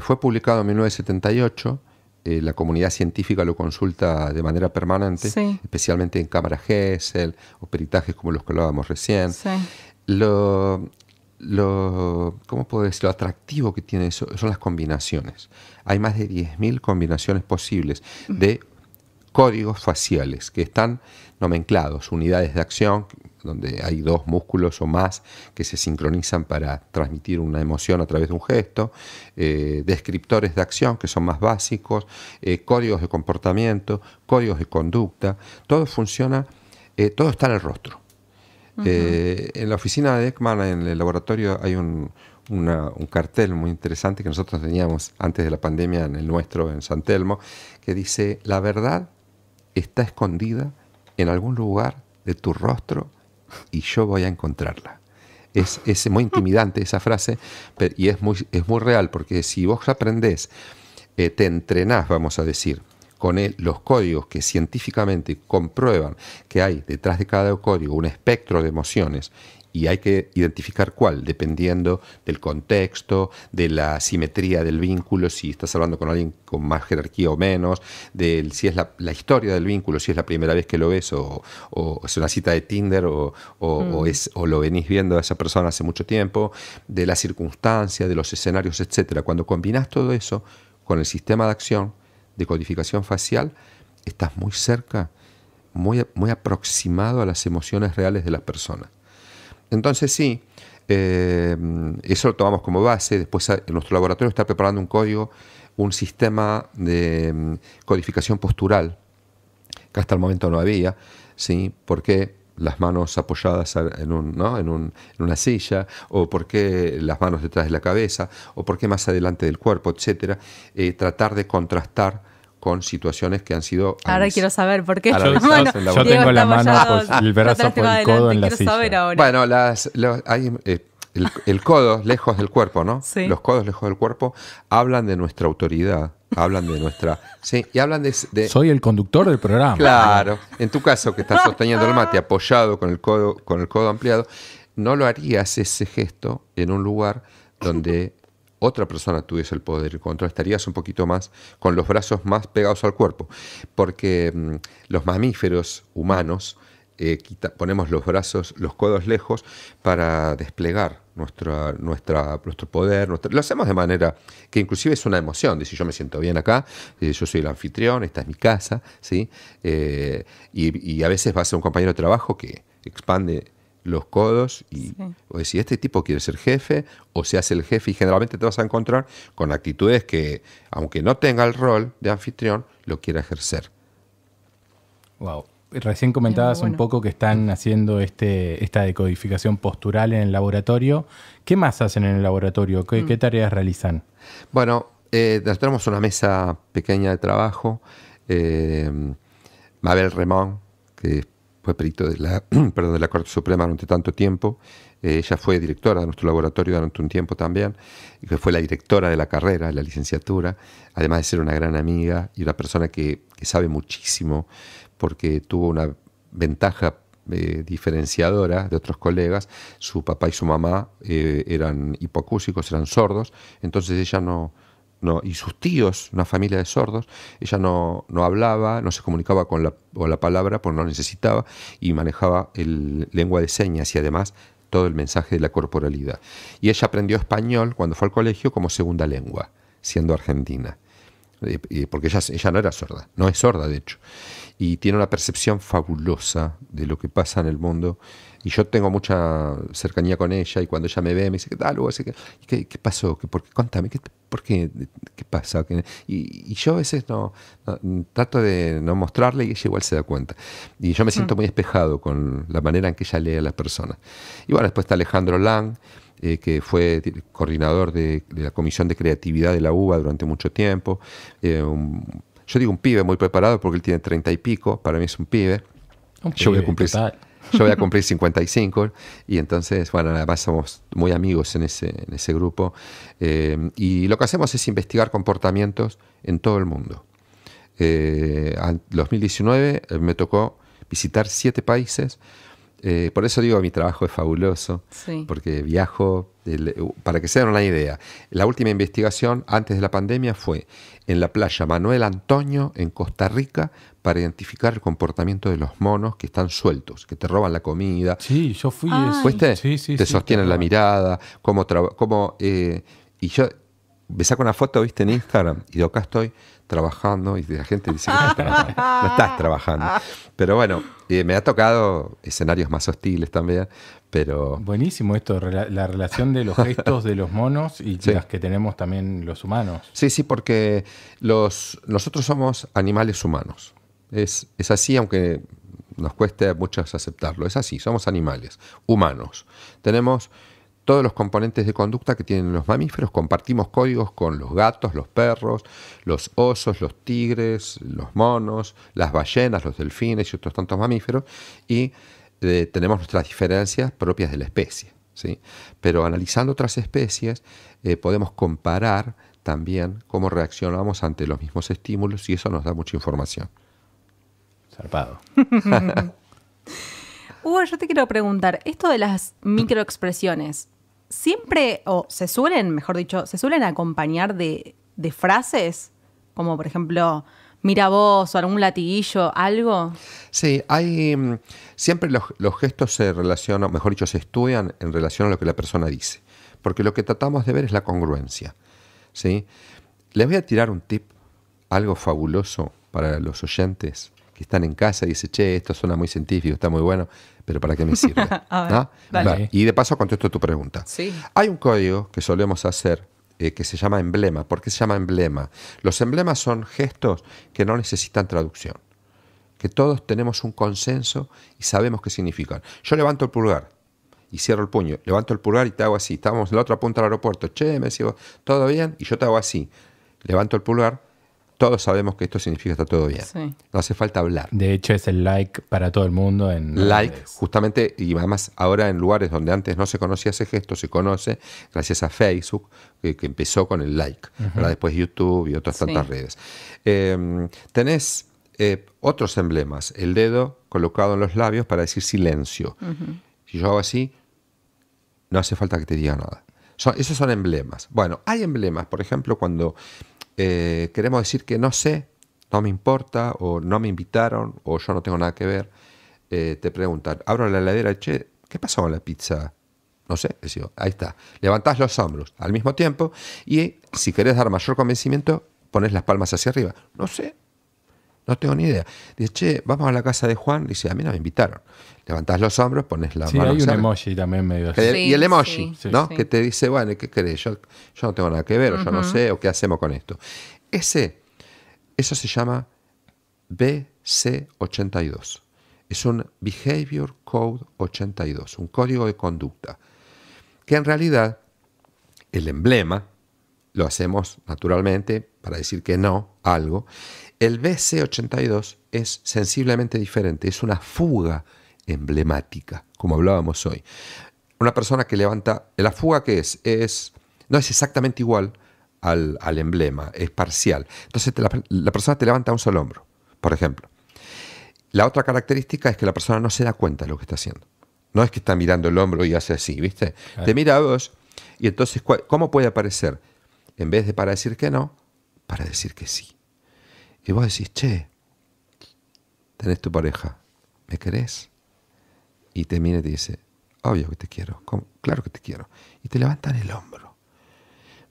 Fue publicado en 1978. La comunidad científica lo consulta de manera permanente, Sí. especialmente en cámaras Gesell o peritajes como los que hablábamos recién. Sí. ¿Cómo puedo decir? Lo atractivo que tiene eso son las combinaciones. Hay más de 10.000 combinaciones posibles de códigos faciales que están nomenclados, unidades de acción, donde hay 2 músculos o más que se sincronizan para transmitir una emoción a través de un gesto, descriptores de acción que son más básicos, códigos de comportamiento, códigos de conducta, todo funciona, todo está en el rostro. En la oficina de Ekman, en el laboratorio, hay un cartel muy interesante que nosotros teníamos antes de la pandemia en el nuestro, en San Telmo, que dice: la verdad está escondida en algún lugar de tu rostro y yo voy a encontrarla. Es muy intimidante esa frase, y es muy real, porque si vos aprendés, te entrenás, vamos a decir, con los códigos que científicamente comprueban que hay detrás de cada código un espectro de emociones, y hay que identificar cuál, dependiendo del contexto, de la simetría del vínculo, si estás hablando con alguien con más jerarquía o menos, si es la historia del vínculo, si es la primera vez que lo ves, o es una cita de Tinder, o lo venís viendo a esa persona hace mucho tiempo, de la circunstancia, de los escenarios, etc. Cuando combinás todo eso con el sistema de acción de codificación facial, estás muy cerca, muy aproximado a las emociones reales de las personas. Entonces sí, eso lo tomamos como base. Después nuestro laboratorio está preparando un código, un sistema de codificación postural, que hasta el momento no había, ¿sí? Porque las manos apoyadas en una silla, o por qué las manos detrás de la cabeza, o por qué más adelante del cuerpo, etcétera. Tratar de contrastar con situaciones que han sido... Ahora quiero saber por qué. Yo tengo la mano, el brazo por el codo en la silla. Bueno, hay el codo lejos del cuerpo, ¿no? Sí. Los codos lejos del cuerpo hablan de nuestra autoridad, hablan de nuestra... Sí, y hablan de... Soy el conductor del programa. Claro. En tu caso, que estás sosteniendo el mate apoyado con el codo ampliado, no lo harías ese gesto en un lugar donde otra persona tuviese el poder y control. Estarías un poquito más con los brazos más pegados al cuerpo, porque los mamíferos humanos ponemos los brazos, los codos lejos para desplegar nuestro poder. Lo hacemos de manera que inclusive es una emoción, de si yo me siento bien acá, yo soy el anfitrión, esta es mi casa, ¿sí? Y a veces vas a un compañero de trabajo que expande los codos y o decir, este tipo quiere ser jefe, o se hace el jefe, y generalmente te vas a encontrar con actitudes que, aunque no tenga el rol de anfitrión, lo quiera ejercer. Wow. Recién comentabas un poco que están haciendo esta decodificación postural en el laboratorio. ¿Qué más hacen en el laboratorio? ¿Qué tareas realizan? Bueno, tenemos una mesa pequeña de trabajo. Mabel Remón, que fue perito de la Corte Suprema durante tanto tiempo. Ella fue directora de nuestro laboratorio durante un tiempo también, y que fue la directora de la carrera, de la licenciatura, además de ser una gran amiga y una persona que sabe muchísimo, porque tuvo una ventaja diferenciadora de otros colegas. Su papá y su mamá eran hipoacúsicos, eran sordos, entonces ella y sus tíos, una familia de sordos, ella no hablaba, no se comunicaba con la palabra, porque no necesitaba, y manejaba lengua de señas y además todo el mensaje de la corporalidad. Y ella aprendió español cuando fue al colegio como segunda lengua, siendo argentina, porque ella no era sorda, no es sorda de hecho, y tiene una percepción fabulosa de lo que pasa en el mundo. Y yo tengo mucha cercanía con ella, y cuando ella me ve me dice, ¿qué tal? ¿Qué pasó? Contame, ¿qué pasa? Y yo a veces trato de no mostrarle, y ella igual se da cuenta. Y yo me siento muy espejado con la manera en que ella lee a las personas. Y bueno, después está Alejandro Lang, que fue coordinador de la Comisión de Creatividad de la UBA durante mucho tiempo. Yo digo un pibe muy preparado porque él tiene 30 y pico, para mí es un pibe. Yo voy a cumplir. Yo voy a cumplir 55 y entonces, bueno, además somos muy amigos en ese grupo. Y lo que hacemos es investigar comportamientos en todo el mundo. En 2019 me tocó visitar 7 países. Por eso digo, mi trabajo es fabuloso, Sí. porque viajo, para que se den una idea. La última investigación antes de la pandemia fue en la playa Manuel Antonio, en Costa Rica, para identificar el comportamiento de los monos que están sueltos, que te roban la comida. Sí, yo fui. Ay. ¿Fuiste? Sí, sí, te sí, sostienen la te roban. mirada, y yo me saco una foto, viste, en Instagram, y digo, acá estoy trabajando, y la gente dice que no estás trabajando. Pero bueno, me ha tocado escenarios más hostiles también, pero Buenísimo esto, la relación de los gestos de los monos y Sí. las que tenemos también los humanos. sí, porque nosotros somos animales humanos. Es así, aunque nos cueste a muchos aceptarlo. Es así, somos animales humanos. Tenemos todos los componentes de conducta que tienen los mamíferos, compartimos códigos con los gatos, los perros, los osos, los tigres, los monos, las ballenas, los delfines y otros tantos mamíferos, y tenemos nuestras diferencias propias de la especie, ¿sí? Pero analizando otras especies podemos comparar también cómo reaccionamos ante los mismos estímulos y eso nos da mucha información. Zarpado. Hugo, yo te quiero preguntar, esto de las microexpresiones, ¿siempre, o se suelen, mejor dicho, se suelen acompañar de frases? Como por ejemplo, mira vos, o algún latiguillo, algo. Sí, siempre los gestos se relacionan, mejor dicho, se estudian en relación a lo que la persona dice. Porque lo que tratamos de ver es la congruencia, ¿sí? Les voy a tirar un tip, algo fabuloso para los oyentes que están en casa y dicen, che, esto suena muy científico, está muy bueno, pero ¿para qué me sirve? A ver, ¿No? dale. Va, y de paso contesto tu pregunta. Sí. Hay un código que solemos hacer que se llama emblema. ¿Por qué se llama emblema? Los emblemas son gestos que no necesitan traducción, que todos tenemos un consenso y sabemos qué significan. Yo levanto el pulgar y cierro el puño, levanto el pulgar y te hago así. Estábamos en la otra punta del aeropuerto, che, me decís, ¿todo bien? Y yo te hago así, levanto el pulgar, todos sabemos que esto significa está todo bien. Sí. No hace falta hablar. De hecho, es el like para todo el mundo en Like, redes. justamente, y además ahora en lugares donde antes no se conocía ese gesto, se conoce gracias a Facebook, que empezó con el like, ¿verdad? Después YouTube y otras Sí. tantas redes. Tenés otros emblemas, el dedo colocado en los labios para decir silencio. Si yo hago así, no hace falta que te diga nada. Esos son emblemas. Bueno, hay emblemas, por ejemplo, cuando queremos decir que no sé, no me importa, o no me invitaron, o yo no tengo nada que ver. Te preguntan, abro la heladera, che, ¿qué pasó con la pizza? No sé, decía, ahí está. Levantás los hombros al mismo tiempo y si querés dar mayor convencimiento, pones las palmas hacia arriba. No sé, no tengo ni idea. Dice, che, vamos a la casa de Juan. Dice, a mí no me invitaron. Levantás los hombros, pones la Sí, mano hay un hacia arriba. emoji también medio así. Sí, Y el emoji, sí, ¿no? sí. Que te dice, bueno, ¿qué querés? Yo no tengo nada que ver, o yo no sé, o qué hacemos con esto. Eso se llama BC82. Es un Behavior Code 82, un código de conducta. Que en realidad, el emblema, lo hacemos naturalmente para decir que no a algo. El BC82 es sensiblemente diferente, es una fuga emblemática, como hablábamos hoy. Una persona que levanta, la fuga que no es exactamente igual al emblema, es parcial. Entonces la persona te levanta un solo hombro, por ejemplo. La otra característica es que la persona no se da cuenta de lo que está haciendo. No es que está mirando el hombro y hace así, ¿viste? Claro. Te mira a vos y entonces, ¿cómo puede aparecer? En vez de para decir que no, para decir que sí. Y vos decís, che, tenés tu pareja, ¿me querés? Y te mira y te dice, obvio que te quiero, claro que te quiero. Y te levantan el hombro.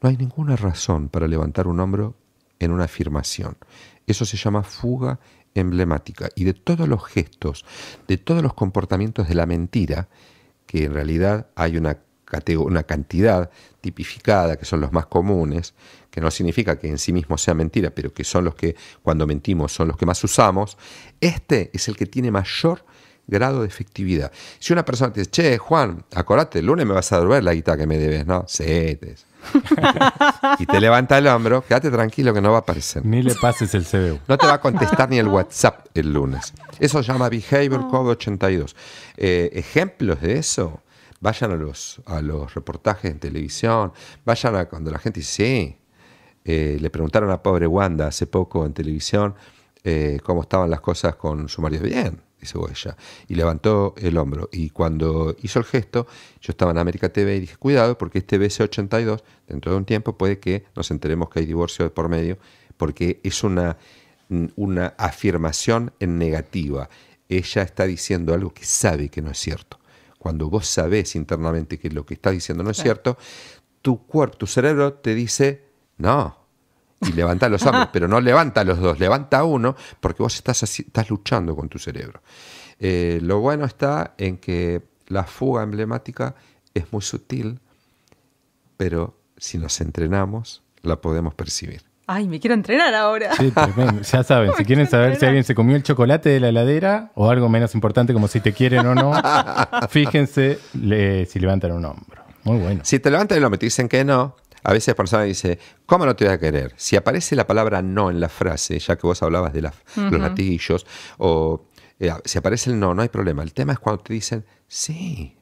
No hay ninguna razón para levantar un hombro en una afirmación. Eso se llama fuga emblemática. Y de todos los gestos, de todos los comportamientos de la mentira, que en realidad hay una cantidad tipificada, que son los más comunes, que no significa que en sí mismo sea mentira, pero que son los que, cuando mentimos, son los que más usamos, este es el que tiene mayor grado de efectividad. Si una persona te dice, che, Juan, acordate, el lunes me vas a devolver la guita que me debes, ¿no? Sí, Y te levanta el hombro, quédate tranquilo que no va a aparecer. Ni le pases el CBU. No te va a contestar ni el WhatsApp el lunes. Eso se llama Behavior Code 82. Ejemplos de eso, vayan a los reportajes en televisión, vayan a cuando la gente dice, sí, le preguntaron a pobre Wanda hace poco en televisión cómo estaban las cosas con su marido. Bien, dice ella, y levantó el hombro. Y cuando hizo el gesto, yo estaba en América TV y dije, cuidado, porque este BC82, dentro de un tiempo, puede que nos enteremos que hay divorcio de por medio, porque es una afirmación en negativa. Ella está diciendo algo que sabe que no es cierto. Cuando vos sabés internamente que lo que está diciendo no es cierto, tu cuerpo, tu cerebro te dice, no, y levanta los hombros, pero no levanta los dos, levanta uno, porque vos estás luchando con tu cerebro. Lo bueno está en que la fuga emblemática es muy sutil, pero si nos entrenamos, la podemos percibir. Ay, me quiero entrenar ahora. Sí, tremendo. Ya saben, si quieren saber si alguien se comió el chocolate de la heladera o algo menos importante como si te quieren o no, fíjense si levantan un hombro. Muy bueno. Si te levantan el hombro y te dicen que no, a veces la persona dice, ¿cómo no te voy a querer? Si aparece la palabra no en la frase, ya que vos hablabas de los latillos, o si aparece el no, no hay problema. El tema es cuando te dicen sí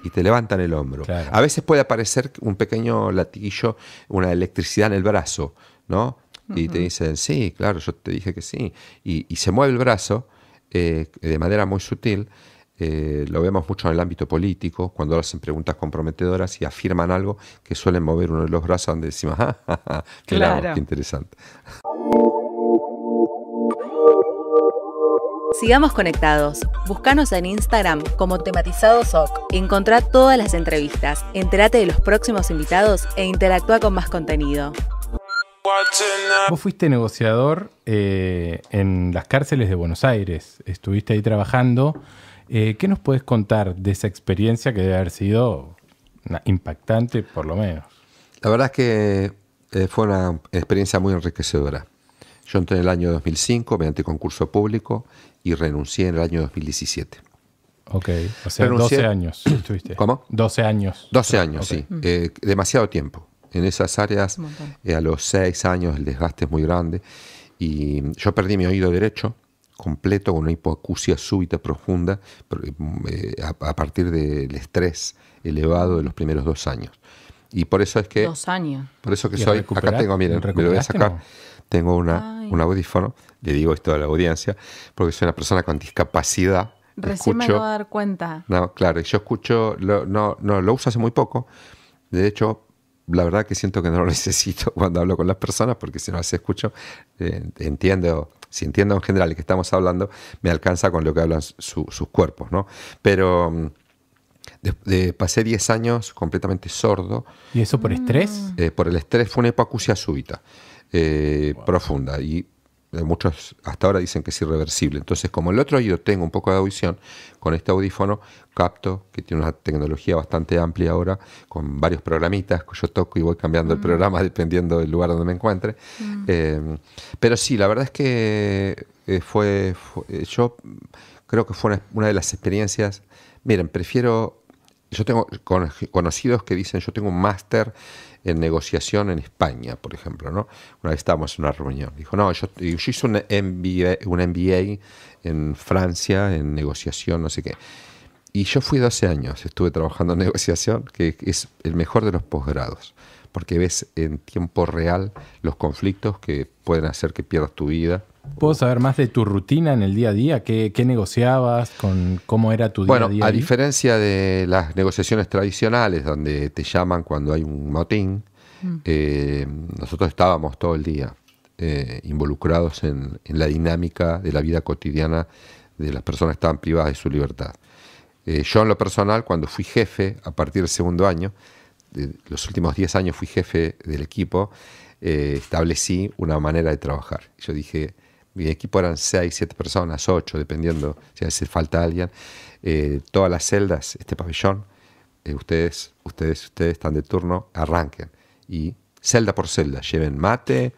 y te levantan el hombro. Claro. A veces puede aparecer un pequeño latillo, una electricidad en el brazo, ¿no? Y te dicen, sí, claro, yo te dije que sí. Y se mueve el brazo de manera muy sutil. Lo vemos mucho en el ámbito político, cuando hacen preguntas comprometedoras y afirman algo que suelen mover uno de los brazos donde decimos, claro, qué interesante. Sigamos conectados. Búscanos en Instagram como TematizadoSoc. Encontrá todas las entrevistas, entérate de los próximos invitados e interactúa con más contenido. Vos fuiste negociador en las cárceles de Buenos Aires. Estuviste ahí trabajando. ¿Qué nos puedes contar de esa experiencia que debe haber sido impactante, por lo menos? La verdad es que fue una experiencia muy enriquecedora. Yo entré en el año 2005 mediante concurso público y renuncié en el año 2017. Ok, o sea, renuncié, 12 años estuviste. ¿Cómo? 12 años. 12 años, okay. Sí. Demasiado tiempo. En esas áreas, a los 6 años, el desgaste es muy grande. Y yo perdí mi oído derecho completo con una hipoacusia súbita profunda a partir del estrés elevado de los primeros 2 años. Y por eso es que... 2 años. Por eso que soy... Acá tengo, miren, me lo voy a sacar. No. Tengo un audífono, le digo esto a la audiencia, porque soy una persona con discapacidad. Recién me voy a dar cuenta. No, claro, yo escucho, lo uso hace muy poco. De hecho, la verdad que siento que no lo necesito cuando hablo con las personas, porque si no las escucho, entiendo, si entiendo en general de qué estamos hablando, me alcanza con lo que hablan sus cuerpos, ¿no? Pero pasé 10 años completamente sordo. ¿Y eso por estrés? Por el estrés, fue una hipoacusia súbita, profunda, y muchos hasta ahora dicen que es irreversible. Entonces, como el otro oído tengo un poco de audición, con este audífono capto, que tiene una tecnología bastante amplia ahora, con varios programitas que yo toco y voy cambiando el programa dependiendo del lugar donde me encuentre. Pero sí, la verdad es que yo creo que fue una de las experiencias. Miren, yo tengo conocidos que dicen, yo tengo un máster en negociación en España, por ejemplo, ¿no? Una vez estábamos en una reunión. Dijo, no, yo hice un MBA en Francia en negociación, no sé qué. Y yo fui 12 años, estuve trabajando en negociación, que es el mejor de los posgrados, porque ves en tiempo real los conflictos que pueden hacer que pierdas tu vida. ¿Puedo saber más de tu rutina en el día a día? ¿Qué negociabas? ¿Cómo era tu día a día? Bueno, a diferencia de las negociaciones tradicionales, donde te llaman cuando hay un motín, nosotros estábamos todo el día involucrados en la dinámica de la vida cotidiana de las personas que estaban privadas de su libertad. Yo en lo personal, cuando fui jefe, a partir del segundo año, de los últimos 10 años fui jefe del equipo, establecí una manera de trabajar. Yo dije, mi equipo eran 6, 7 personas, 8, dependiendo si hace falta alguien. Todas las celdas, este pabellón, ustedes están de turno, arranquen. Y celda por celda, lleven mate,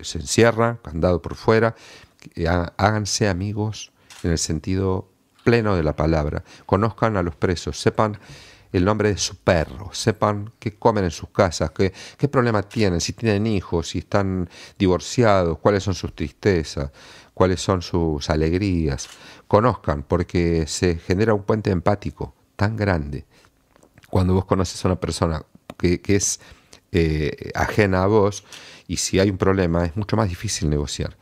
se encierran, candado por fuera, háganse amigos en el sentido pleno de la palabra, conozcan a los presos, sepan el nombre de su perro, sepan qué comen en sus casas, qué problemas tienen, si tienen hijos, si están divorciados, cuáles son sus tristezas, cuáles son sus alegrías. Conozcan, porque se genera un puente empático tan grande cuando vos conoces a una persona que es ajena a vos, y si hay un problema es mucho más difícil negociar.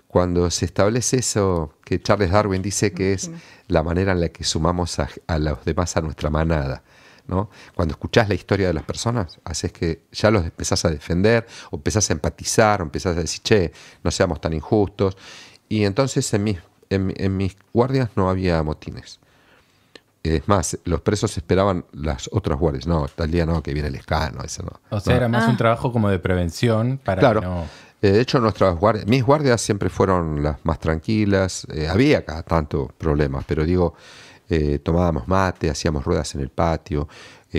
Cuando se establece eso que Charles Darwin dice que es la manera en la que sumamos a los demás a nuestra manada, ¿no? Cuando escuchás la historia de las personas, haces que ya los empezás a defender, o empezás a empatizar, o empezás a decir, che, no seamos tan injustos. Y entonces en mis guardias no había motines. Es más, los presos esperaban las otras guardias. No, tal día no, que viene el escano, eso no. O sea, no. era más un trabajo como de prevención para claro. que no... De hecho, mis guardias siempre fueron las más tranquilas. Había cada tanto problemas, pero digo, tomábamos mate, hacíamos ruedas en el patio,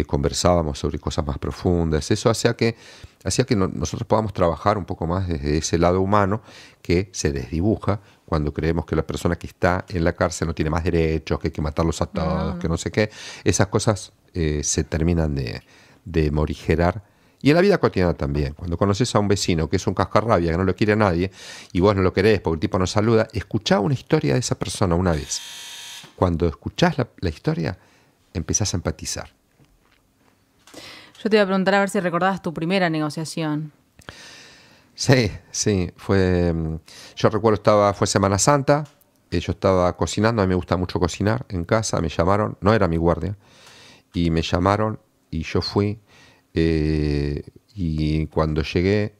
conversábamos sobre cosas más profundas. Eso hacía que nosotros podamos trabajar un poco más desde ese lado humano que se desdibuja cuando creemos que la persona que está en la cárcel no tiene más derechos, que hay que matarlos a todos, que no sé qué. Esas cosas se terminan de morigerar. Y en la vida cotidiana también. Cuando conoces a un vecino que es un cascarrabia, que no lo quiere nadie, y vos no lo querés porque el tipo no saluda, escuchá una historia de esa persona una vez. Cuando escuchás la historia, empezás a empatizar. Yo te iba a preguntar a ver si recordabas tu primera negociación. Sí. Yo recuerdo, fue Semana Santa, yo estaba cocinando, a mí me gusta mucho cocinar en casa, me llamaron, no era mi guardia, y me llamaron y yo fui. Y cuando llegué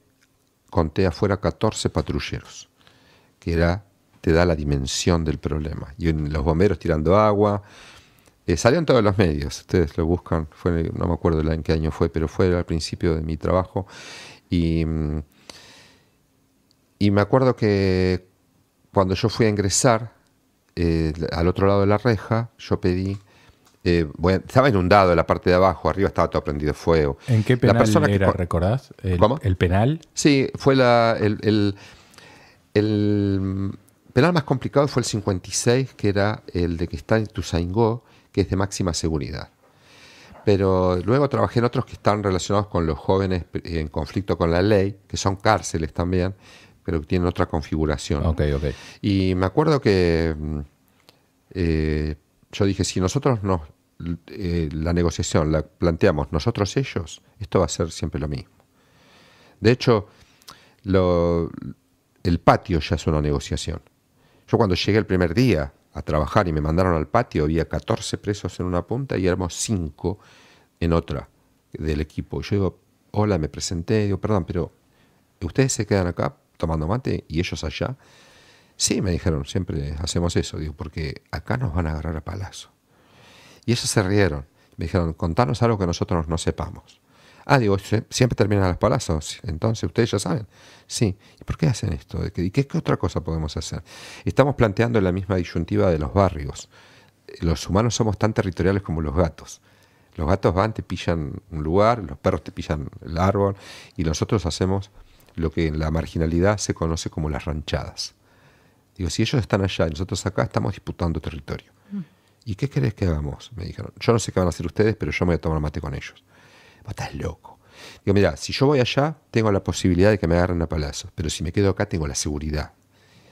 conté afuera 14 patrulleros, que te da la dimensión del problema. Y los bomberos tirando agua, salieron todos los medios, ustedes lo buscan, no me acuerdo en qué año fue, pero fue al principio de mi trabajo. Y me acuerdo que cuando yo fui a ingresar al otro lado de la reja, yo pedí... estaba inundado la parte de abajo, arriba estaba todo prendido fuego. ¿En qué penal recordás? ¿Cómo? ¿El penal? Sí, fue el penal más complicado fue el 56, que era el de que está en Ituzaingó, que es de máxima seguridad. Pero luego trabajé en otros que están relacionados con los jóvenes en conflicto con la ley, que son cárceles también, pero que tienen otra configuración. Ok. Y me acuerdo que yo dije, si nosotros la negociación la planteamos nosotros ellos, esto va a ser siempre lo mismo. De hecho, el patio ya es una negociación. Yo cuando llegué el primer día a trabajar y me mandaron al patio, había 14 presos en una punta y éramos 5 en otra del equipo. Yo digo, hola, me presenté, digo, perdón, pero ¿ustedes se quedan acá tomando mate y ellos allá? Sí, me dijeron, siempre hacemos eso, digo, porque acá nos van a agarrar a palazo. Y ellos se rieron. Me dijeron, contanos algo que nosotros no sepamos. Digo, siempre terminan a los palazos. Entonces, ¿ustedes ya saben? Sí. ¿Y por qué hacen esto? ¿Y qué otra cosa podemos hacer? Estamos planteando la misma disyuntiva de los barrios. Los humanos somos tan territoriales como los gatos. Los gatos van, te pillan un lugar, los perros te pillan el árbol, y nosotros hacemos lo que en la marginalidad se conoce como las ranchadas. Digo, si ellos están allá y nosotros acá, estamos disputando territorio. ¿Y qué querés que hagamos? Me dijeron. Yo no sé qué van a hacer ustedes, pero yo me voy a tomar mate con ellos. Vos estás loco. Digo, mira, si yo voy allá, tengo la posibilidad de que me agarren a palazos, pero si me quedo acá, tengo la seguridad.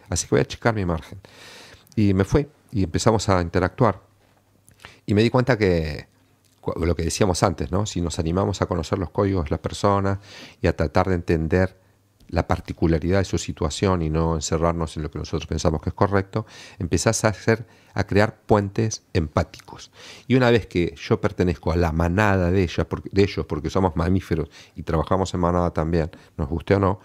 Así que voy a checar mi margen. Y me fui, y empezamos a interactuar. Y me di cuenta que, lo que decíamos antes, ¿no? Si nos animamos a conocer los códigos de las personas y a tratar de entender la particularidad de su situación y no encerrarnos en lo que nosotros pensamos que es correcto, empezás a crear puentes empáticos. Y una vez que yo pertenezco a la manada de ellos, porque somos mamíferos y trabajamos en manada también, nos guste o no,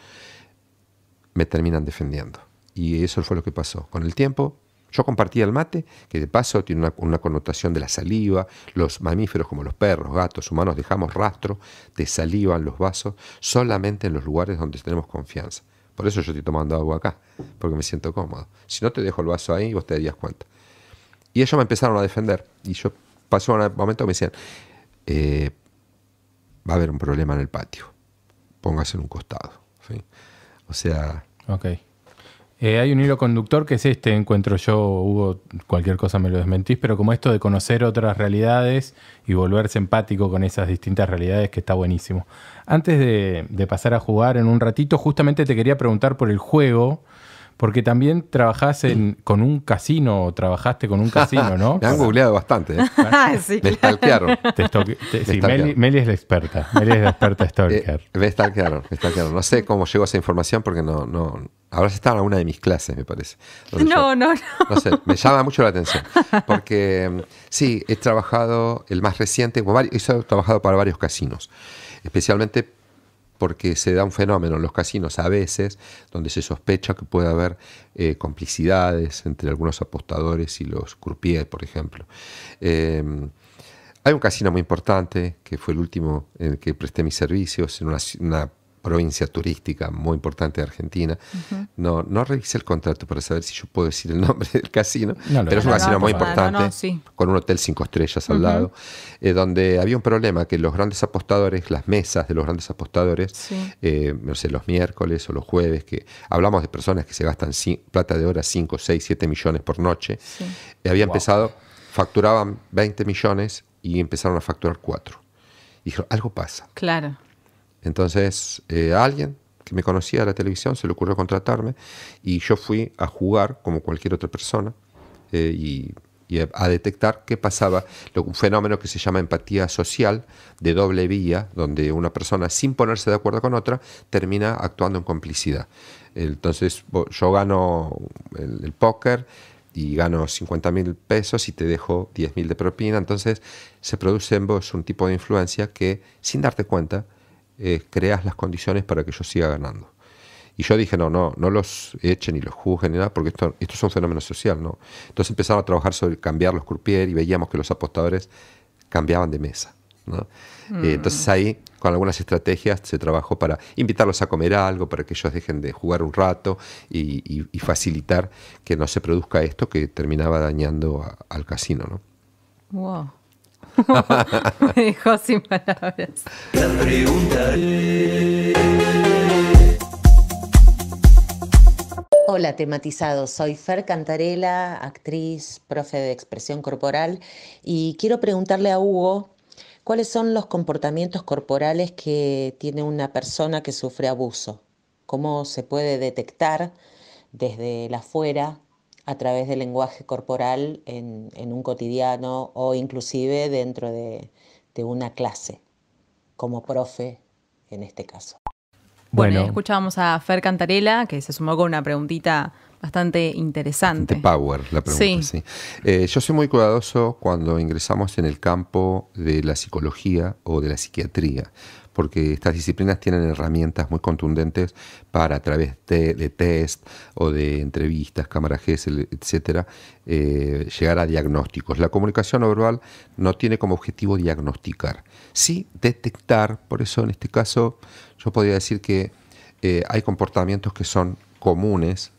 me terminan defendiendo. Y eso fue lo que pasó. Con el tiempo, yo compartía el mate, que de paso tiene una connotación de la saliva. Los mamíferos, como los perros, gatos, humanos, dejamos rastro de saliva en los vasos solamente en los lugares donde tenemos confianza. Por eso yo estoy tomando agua acá, porque me siento cómodo. Si no, te dejo el vaso ahí y vos te darías cuenta. Y ellos me empezaron a defender. Y yo pasó un momento que me decían, va a haber un problema en el patio. Póngase en un costado. ¿Sí? O sea... Ok. Hay un hilo conductor que es encuentro yo, Hugo, cualquier cosa me lo desmentís, pero como esto de conocer otras realidades y volverse empático con esas distintas realidades, que está buenísimo. Antes de pasar a jugar en un ratito, justamente te quería preguntar por el juego, porque también trabajás con un casino, trabajaste con un casino, ¿no? Me han googleado bastante. Sí, Me stalkearon. Sí, Meli es la experta. Meli es la experta stalker. Me stalkearon. No sé cómo llegó esa información porque no. Ahora estaba en una de mis clases, me parece. No. No sé, me llama mucho la atención. Porque sí, he trabajado, el más reciente, he trabajado para varios casinos. Especialmente porque se da un fenómeno en los casinos a veces donde se sospecha que puede haber complicidades entre algunos apostadores y los croupiers, por ejemplo. Hay un casino muy importante, que fue el último en el que presté mis servicios, en una provincia turística muy importante de Argentina. Uh-huh. No revisé el contrato para saber si yo puedo decir el nombre del casino, pero es un casino muy importante, sí, con un hotel 5 estrellas al lado, donde había un problema, que los grandes apostadores, las mesas de los grandes apostadores, sí, no sé, los miércoles o los jueves, que hablamos de personas que se gastan plata de hora 5, 6, 7 millones por noche, sí, había empezado, facturaban 20 millones y empezaron a facturar 4. Y dijeron, algo pasa. Claro. Entonces, a alguien que me conocía de la televisión se le ocurrió contratarme y yo fui a jugar como cualquier otra persona y a detectar qué pasaba, un fenómeno que se llama empatía social de doble vía, donde una persona sin ponerse de acuerdo con otra termina actuando en complicidad. Entonces yo gano el póker y gano 50.000 pesos y te dejo 10.000 de propina, entonces se produce en vos un tipo de influencia que sin darte cuenta creas las condiciones para que yo siga ganando. Y yo dije, no los echen ni los juzguen ni nada, porque esto es un fenómeno social, ¿no? Entonces empezaron a trabajar sobre cambiar los croupiers y veíamos que los apostadores cambiaban de mesa, ¿no? Entonces ahí, con algunas estrategias, se trabajó para invitarlos a comer algo, para que ellos dejen de jugar un rato y facilitar que no se produzca esto que terminaba dañando al casino, ¿no? Wow. Me dejó sin palabras. La pregunta. Hola, tematizados. Soy Fer Cantarela, actriz, profe de expresión corporal, y quiero preguntarle a Hugo cuáles son los comportamientos corporales que tiene una persona que sufre abuso. ¿Cómo se puede detectar desde el afuera a través del lenguaje corporal en un cotidiano o inclusive dentro de una clase, como profe en este caso? Bueno, escuchábamos a Fer Cantarela, que se sumó con una preguntita bastante interesante. Power, la pregunta, sí. Yo soy muy cuidadoso cuando ingresamos en el campo de la psicología o de la psiquiatría, porque estas disciplinas tienen herramientas muy contundentes para, a través de test o de entrevistas, cámara Gesell, etcétera, llegar a diagnósticos. La comunicación no verbal no tiene como objetivo diagnosticar, sí detectar. Por eso, en este caso, yo podría decir que hay comportamientos que son comunes,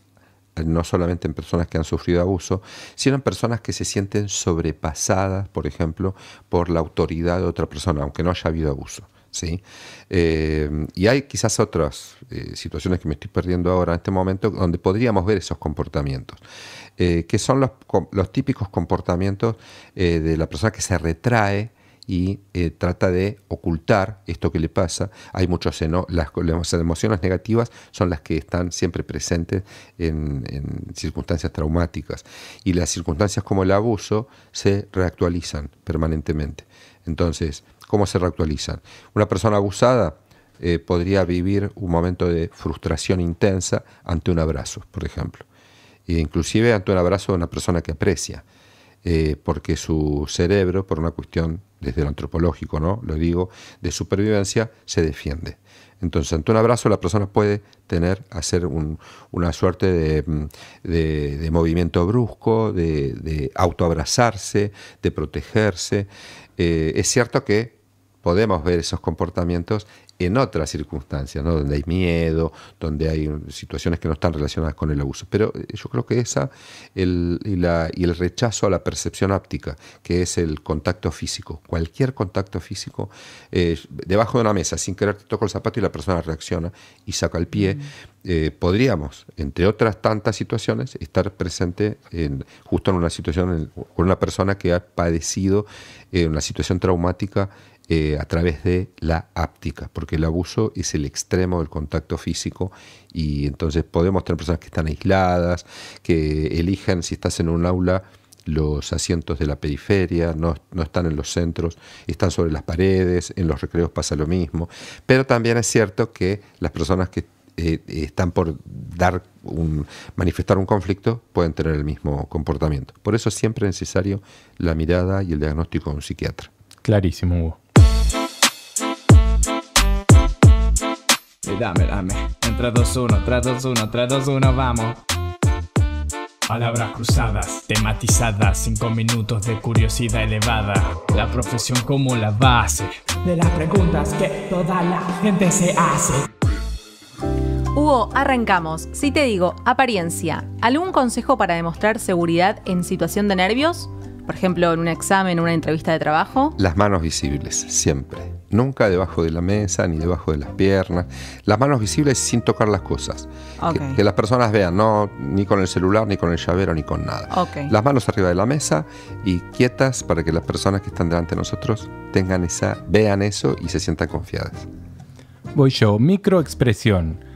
no solamente en personas que han sufrido abuso, sino en personas que se sienten sobrepasadas, por ejemplo, por la autoridad de otra persona, aunque no haya habido abuso, ¿sí? Y hay quizás otras situaciones que me estoy perdiendo ahora en este momento donde podríamos ver esos comportamientos, que son los típicos comportamientos de la persona que se retrae y trata de ocultar esto que le pasa. Hay las emociones negativas son las que están siempre presentes en circunstancias traumáticas, y las circunstancias como el abuso se reactualizan permanentemente. Entonces, ¿cómo se reactualizan? Una persona abusada podría vivir un momento de frustración intensa ante un abrazo, por ejemplo, e inclusive ante un abrazo de una persona que aprecia, porque su cerebro, por una cuestión desde lo antropológico, ¿no? Lo digo, de supervivencia, se defiende. Entonces, ante un abrazo la persona puede hacer una suerte de movimiento brusco, de autoabrazarse, de protegerse. Es cierto que podemos ver esos comportamientos en otras circunstancias, ¿no? Donde hay miedo, donde hay situaciones que no están relacionadas con el abuso. Pero yo creo que y el rechazo a la percepción áptica, que es el contacto físico. Cualquier contacto físico, debajo de una mesa, sin querer te toco el zapato y la persona reacciona y saca el pie. Podríamos, entre otras tantas situaciones, estar presente justo en una situación con una persona que ha padecido una situación traumática a través de la áptica, porque el abuso es el extremo del contacto físico, y entonces podemos tener personas que están aisladas, que eligen, si estás en un aula, los asientos de la periferia, no están en los centros, están sobre las paredes, en los recreos pasa lo mismo, pero también es cierto que las personas que están por manifestar un conflicto pueden tener el mismo comportamiento. Por eso es siempre necesario la mirada y el diagnóstico de un psiquiatra. Clarísimo, Hugo. Y dame. En 3, 2, 1, 3, 2, 1, 3, 2, 1, vamos. Palabras cruzadas, tematizadas, 5 minutos de curiosidad elevada. La profesión como la base de las preguntas que toda la gente se hace. Hugo, arrancamos. Si te digo apariencia, ¿algún consejo para demostrar seguridad en situación de nervios? Por ejemplo, en un examen, una entrevista de trabajo. Las manos visibles, siempre. Nunca debajo de la mesa ni debajo de las piernas. Las manos visibles sin tocar las cosas. Okay. Que las personas vean, no ni con el celular, ni con el llavero, ni con nada. Okay. Las manos arriba de la mesa y quietas para que las personas que están delante de nosotros vean eso y se sientan confiadas. Voy yo. Microexpresión.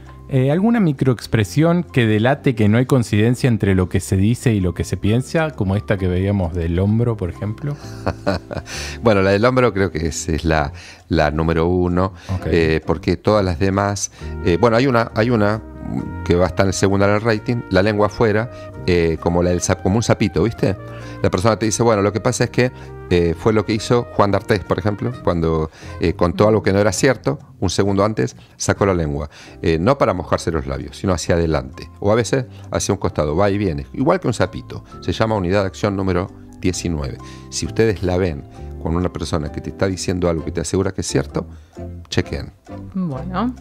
¿Alguna microexpresión que delate que no hay coincidencia entre lo que se dice y lo que se piensa? Como esta que veíamos del hombro, por ejemplo. Bueno, la del hombro creo que es la número 1, okay. Porque todas las demás... bueno, hay una que va a estar en segunda en el rating, la lengua afuera, como un sapito, ¿viste? La persona te dice, bueno, lo que pasa es que fue lo que hizo Juan d'Artés, por ejemplo, cuando contó algo que no era cierto, un segundo antes sacó la lengua, no para mojarse los labios, sino hacia adelante, o a veces hacia un costado, va y viene, igual que un sapito. Se llama unidad de acción número 19. Si ustedes la ven con una persona que te está diciendo algo que te asegura que es cierto, chequen. Bueno.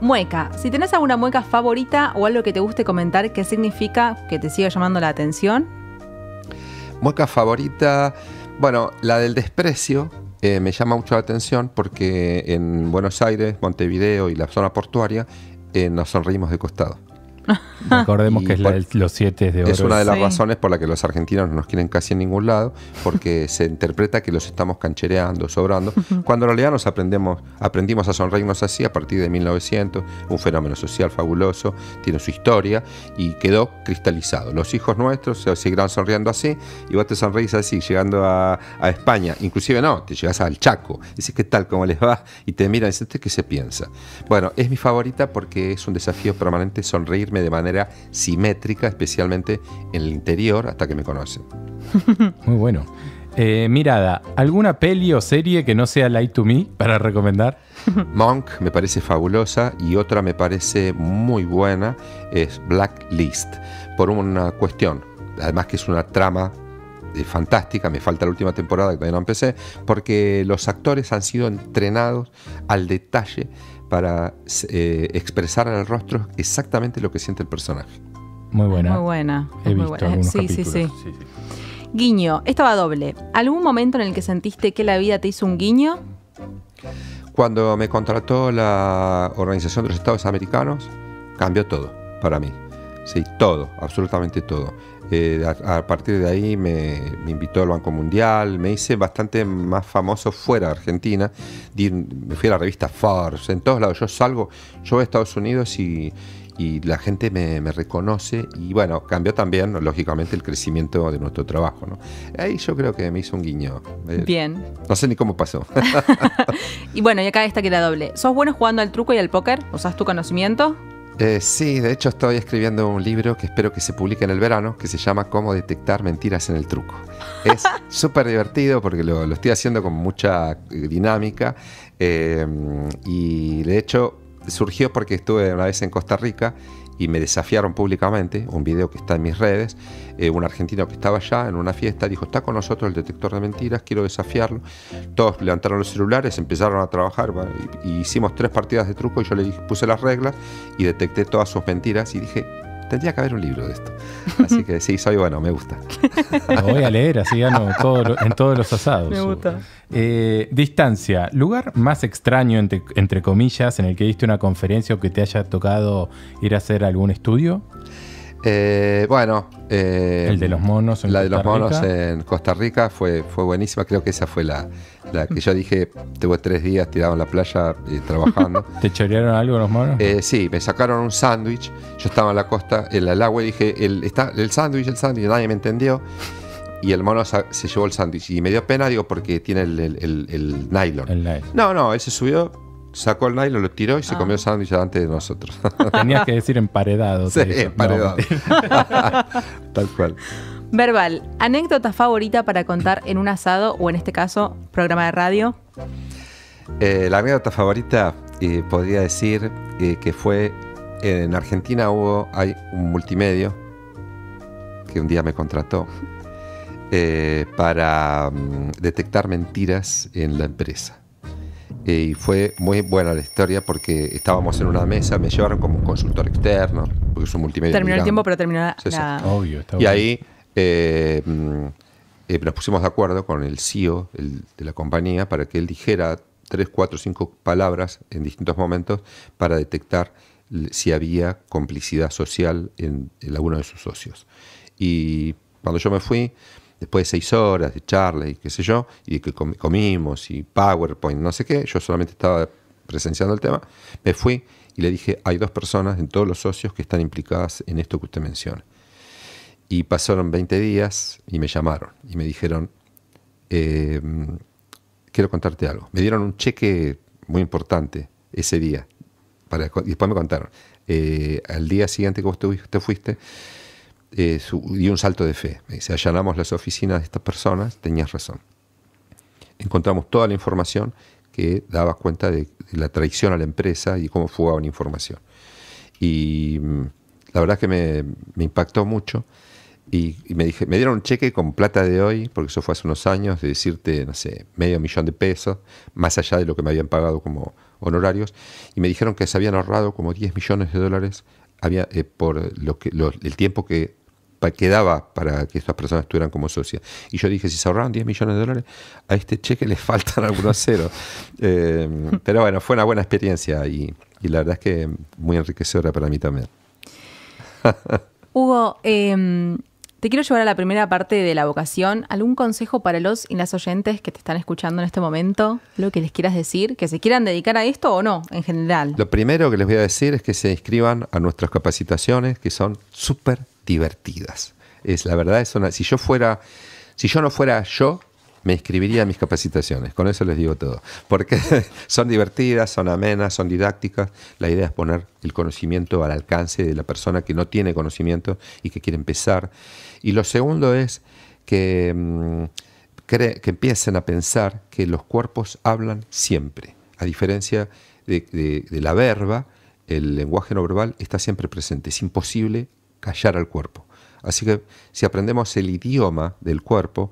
Mueca. Si tenés alguna mueca favorita o algo que te guste comentar, ¿qué significa que te siga llamando la atención? Mueca favorita, bueno, la del desprecio me llama mucho la atención porque en Buenos Aires, Montevideo y la zona portuaria nos sonreímos de costado. Recordemos que es la de los 7 de oro. Es una de las razones por las que los argentinos no nos quieren casi en ningún lado, porque se interpreta que los estamos canchereando, sobrando, cuando en realidad aprendimos a sonreírnos así a partir de 1900, un fenómeno social fabuloso, tiene su historia y quedó cristalizado. Los hijos nuestros se seguirán sonriendo así y vos te sonreís así, llegando a España, inclusive no, te llegas al Chaco, dices ¿qué tal? ¿Cómo les va? Y te miran y dicen ¿qué se piensa? Bueno, es mi favorita porque es un desafío permanente sonreírme de manera simétrica, especialmente en el interior, hasta que me conocen. Muy bueno. Mirada, ¿alguna peli o serie que no sea Lie to Me para recomendar? Monk me parece fabulosa y otra me parece muy buena es Blacklist, por una cuestión, además que es una trama fantástica, me falta la última temporada que todavía no empecé, porque los actores han sido entrenados al detalle para expresar en el rostro exactamente lo que siente el personaje. Muy buena. Muy buena. He visto algunos capítulos. Sí. Sí. Guiño, esta va doble. ¿Algún momento en el que sentiste que la vida te hizo un guiño? Cuando me contrató la Organización de los Estados Americanos, cambió todo para mí. Sí, todo, absolutamente todo. A partir de ahí me invitó al Banco Mundial, me hice bastante más famoso fuera de Argentina, me fui a la revista Forbes, en todos lados. Yo voy a Estados Unidos y la gente me reconoce y bueno, cambió también, lógicamente, el crecimiento de nuestro trabajo, ¿no? Ahí yo creo que me hizo un guiño. Bien. No sé ni cómo pasó. Y bueno, y acá esta que era doble. ¿Sos bueno jugando al truco y al póker? ¿Usás tu conocimiento? Sí, de hecho estoy escribiendo un libro que espero que se publique en el verano, que se llama Cómo detectar mentiras en el truco. Es súper divertido porque lo estoy haciendo con mucha dinámica y de hecho surgió porque estuve una vez en Costa Rica y me desafiaron públicamente, un video que está en mis redes, un argentino que estaba allá en una fiesta dijo, está con nosotros el detector de mentiras, quiero desafiarlo. Todos levantaron los celulares, empezaron a trabajar, y hicimos 3 partidas de truco y yo le dije, puse las reglas y detecté todas sus mentiras y dije, tendría que haber un libro de esto. Así que sí, soy bueno, me gusta. Lo voy a leer, así gano en todos los asados. Me gusta. Distancia, lugar más extraño, entre comillas, en el que diste una conferencia o que te haya tocado ir a hacer algún estudio. El de los monos en la de los Costa monos Rica. en Costa Rica fue buenísima. Creo que esa fue la que yo dije, tuve 3 días tirado en la playa trabajando. ¿Te chorearon algo los monos? Sí, me sacaron un sándwich. Yo estaba en la costa, en el agua, y dije, el sándwich, nadie me entendió. Y el mono se llevó el sándwich. Y me dio pena, digo, porque tiene el nylon. El nylon. No, él se subió, sacó el nylon, lo tiró y se comió el sándwich delante de nosotros. Tenías que decir emparedado. Sí, emparedado. Tal cual. Verbal, anécdota favorita para contar en un asado o en este caso, programa de radio. La anécdota favorita podría decir que fue en Argentina hay un multimedio que un día me contrató para detectar mentiras en la empresa. Y fue muy buena la historia porque estábamos en una mesa, me llevaron como un consultor externo, porque es un multimedia. Terminó el tiempo, pero terminó la... Obvio, está y bueno. ahí nos pusimos de acuerdo con el CEO de la compañía para que él dijera 3, 4, 5 palabras en distintos momentos para detectar si había complicidad social en alguno de sus socios. Y cuando yo me fui, después de 6 horas de charla y qué sé yo, y de que comimos y PowerPoint, no sé qué, yo solamente estaba presenciando el tema, me fui y le dije, hay 2 personas en todos los socios que están implicadas en esto que usted menciona. Y pasaron 20 días y me llamaron y me dijeron, quiero contarte algo. Me dieron un cheque muy importante ese día. Y después me contaron, al día siguiente que vos te fuiste, di un salto de fe. Me dice, allanamos las oficinas de estas personas, tenías razón. Encontramos toda la información que daba cuenta de la traición a la empresa y cómo fugaban información. Y la verdad que me impactó mucho. Y me dieron un cheque con plata de hoy, porque eso fue hace unos años, de decirte, no sé, $500,000, más allá de lo que me habían pagado como honorarios. Y me dijeron que se habían ahorrado como $10 millones por el tiempo que daba para que estas personas estuvieran como socias. Y yo dije, si se ahorraron $10 millones, a este cheque le faltan algunos ceros. Pero bueno, fue una buena experiencia y la verdad es que muy enriquecedora para mí también. Hugo, te quiero llevar a la primera parte de la vocación. ¿Algún consejo para los y las oyentes que te están escuchando en este momento? ¿Lo que les quieras decir? ¿Que se quieran dedicar a esto o no, en general? Lo primero que les voy a decir es que se inscriban a nuestras capacitaciones, que son súper divertidas. La verdad, si yo no fuera yo, me inscribiría a mis capacitaciones. Con eso les digo todo. Porque son divertidas, son amenas, son didácticas. La idea es poner el conocimiento al alcance de la persona que no tiene conocimiento y que quiere empezar. Y lo segundo es que empiecen a pensar que los cuerpos hablan siempre. A diferencia de la verba, el lenguaje no verbal está siempre presente. Es imposible callar al cuerpo. Así que si aprendemos el idioma del cuerpo,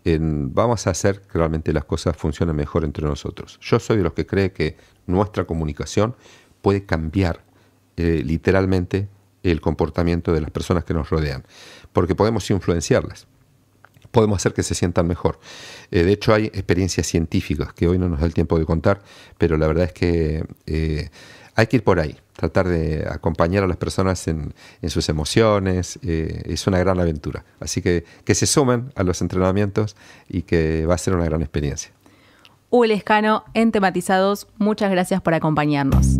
vamos a hacer que realmente las cosas funcionen mejor entre nosotros. Yo soy de los que cree que nuestra comunicación puede cambiar literalmente el comportamiento de las personas que nos rodean, porque podemos influenciarlas, podemos hacer que se sientan mejor. De hecho, hay experiencias científicas que hoy no nos da el tiempo de contar, pero la verdad es que hay que ir por ahí, tratar de acompañar a las personas en sus emociones. Es una gran aventura. Así que se sumen a los entrenamientos y que va a ser una gran experiencia. Hugo Lescano en Tematizados, muchas gracias por acompañarnos.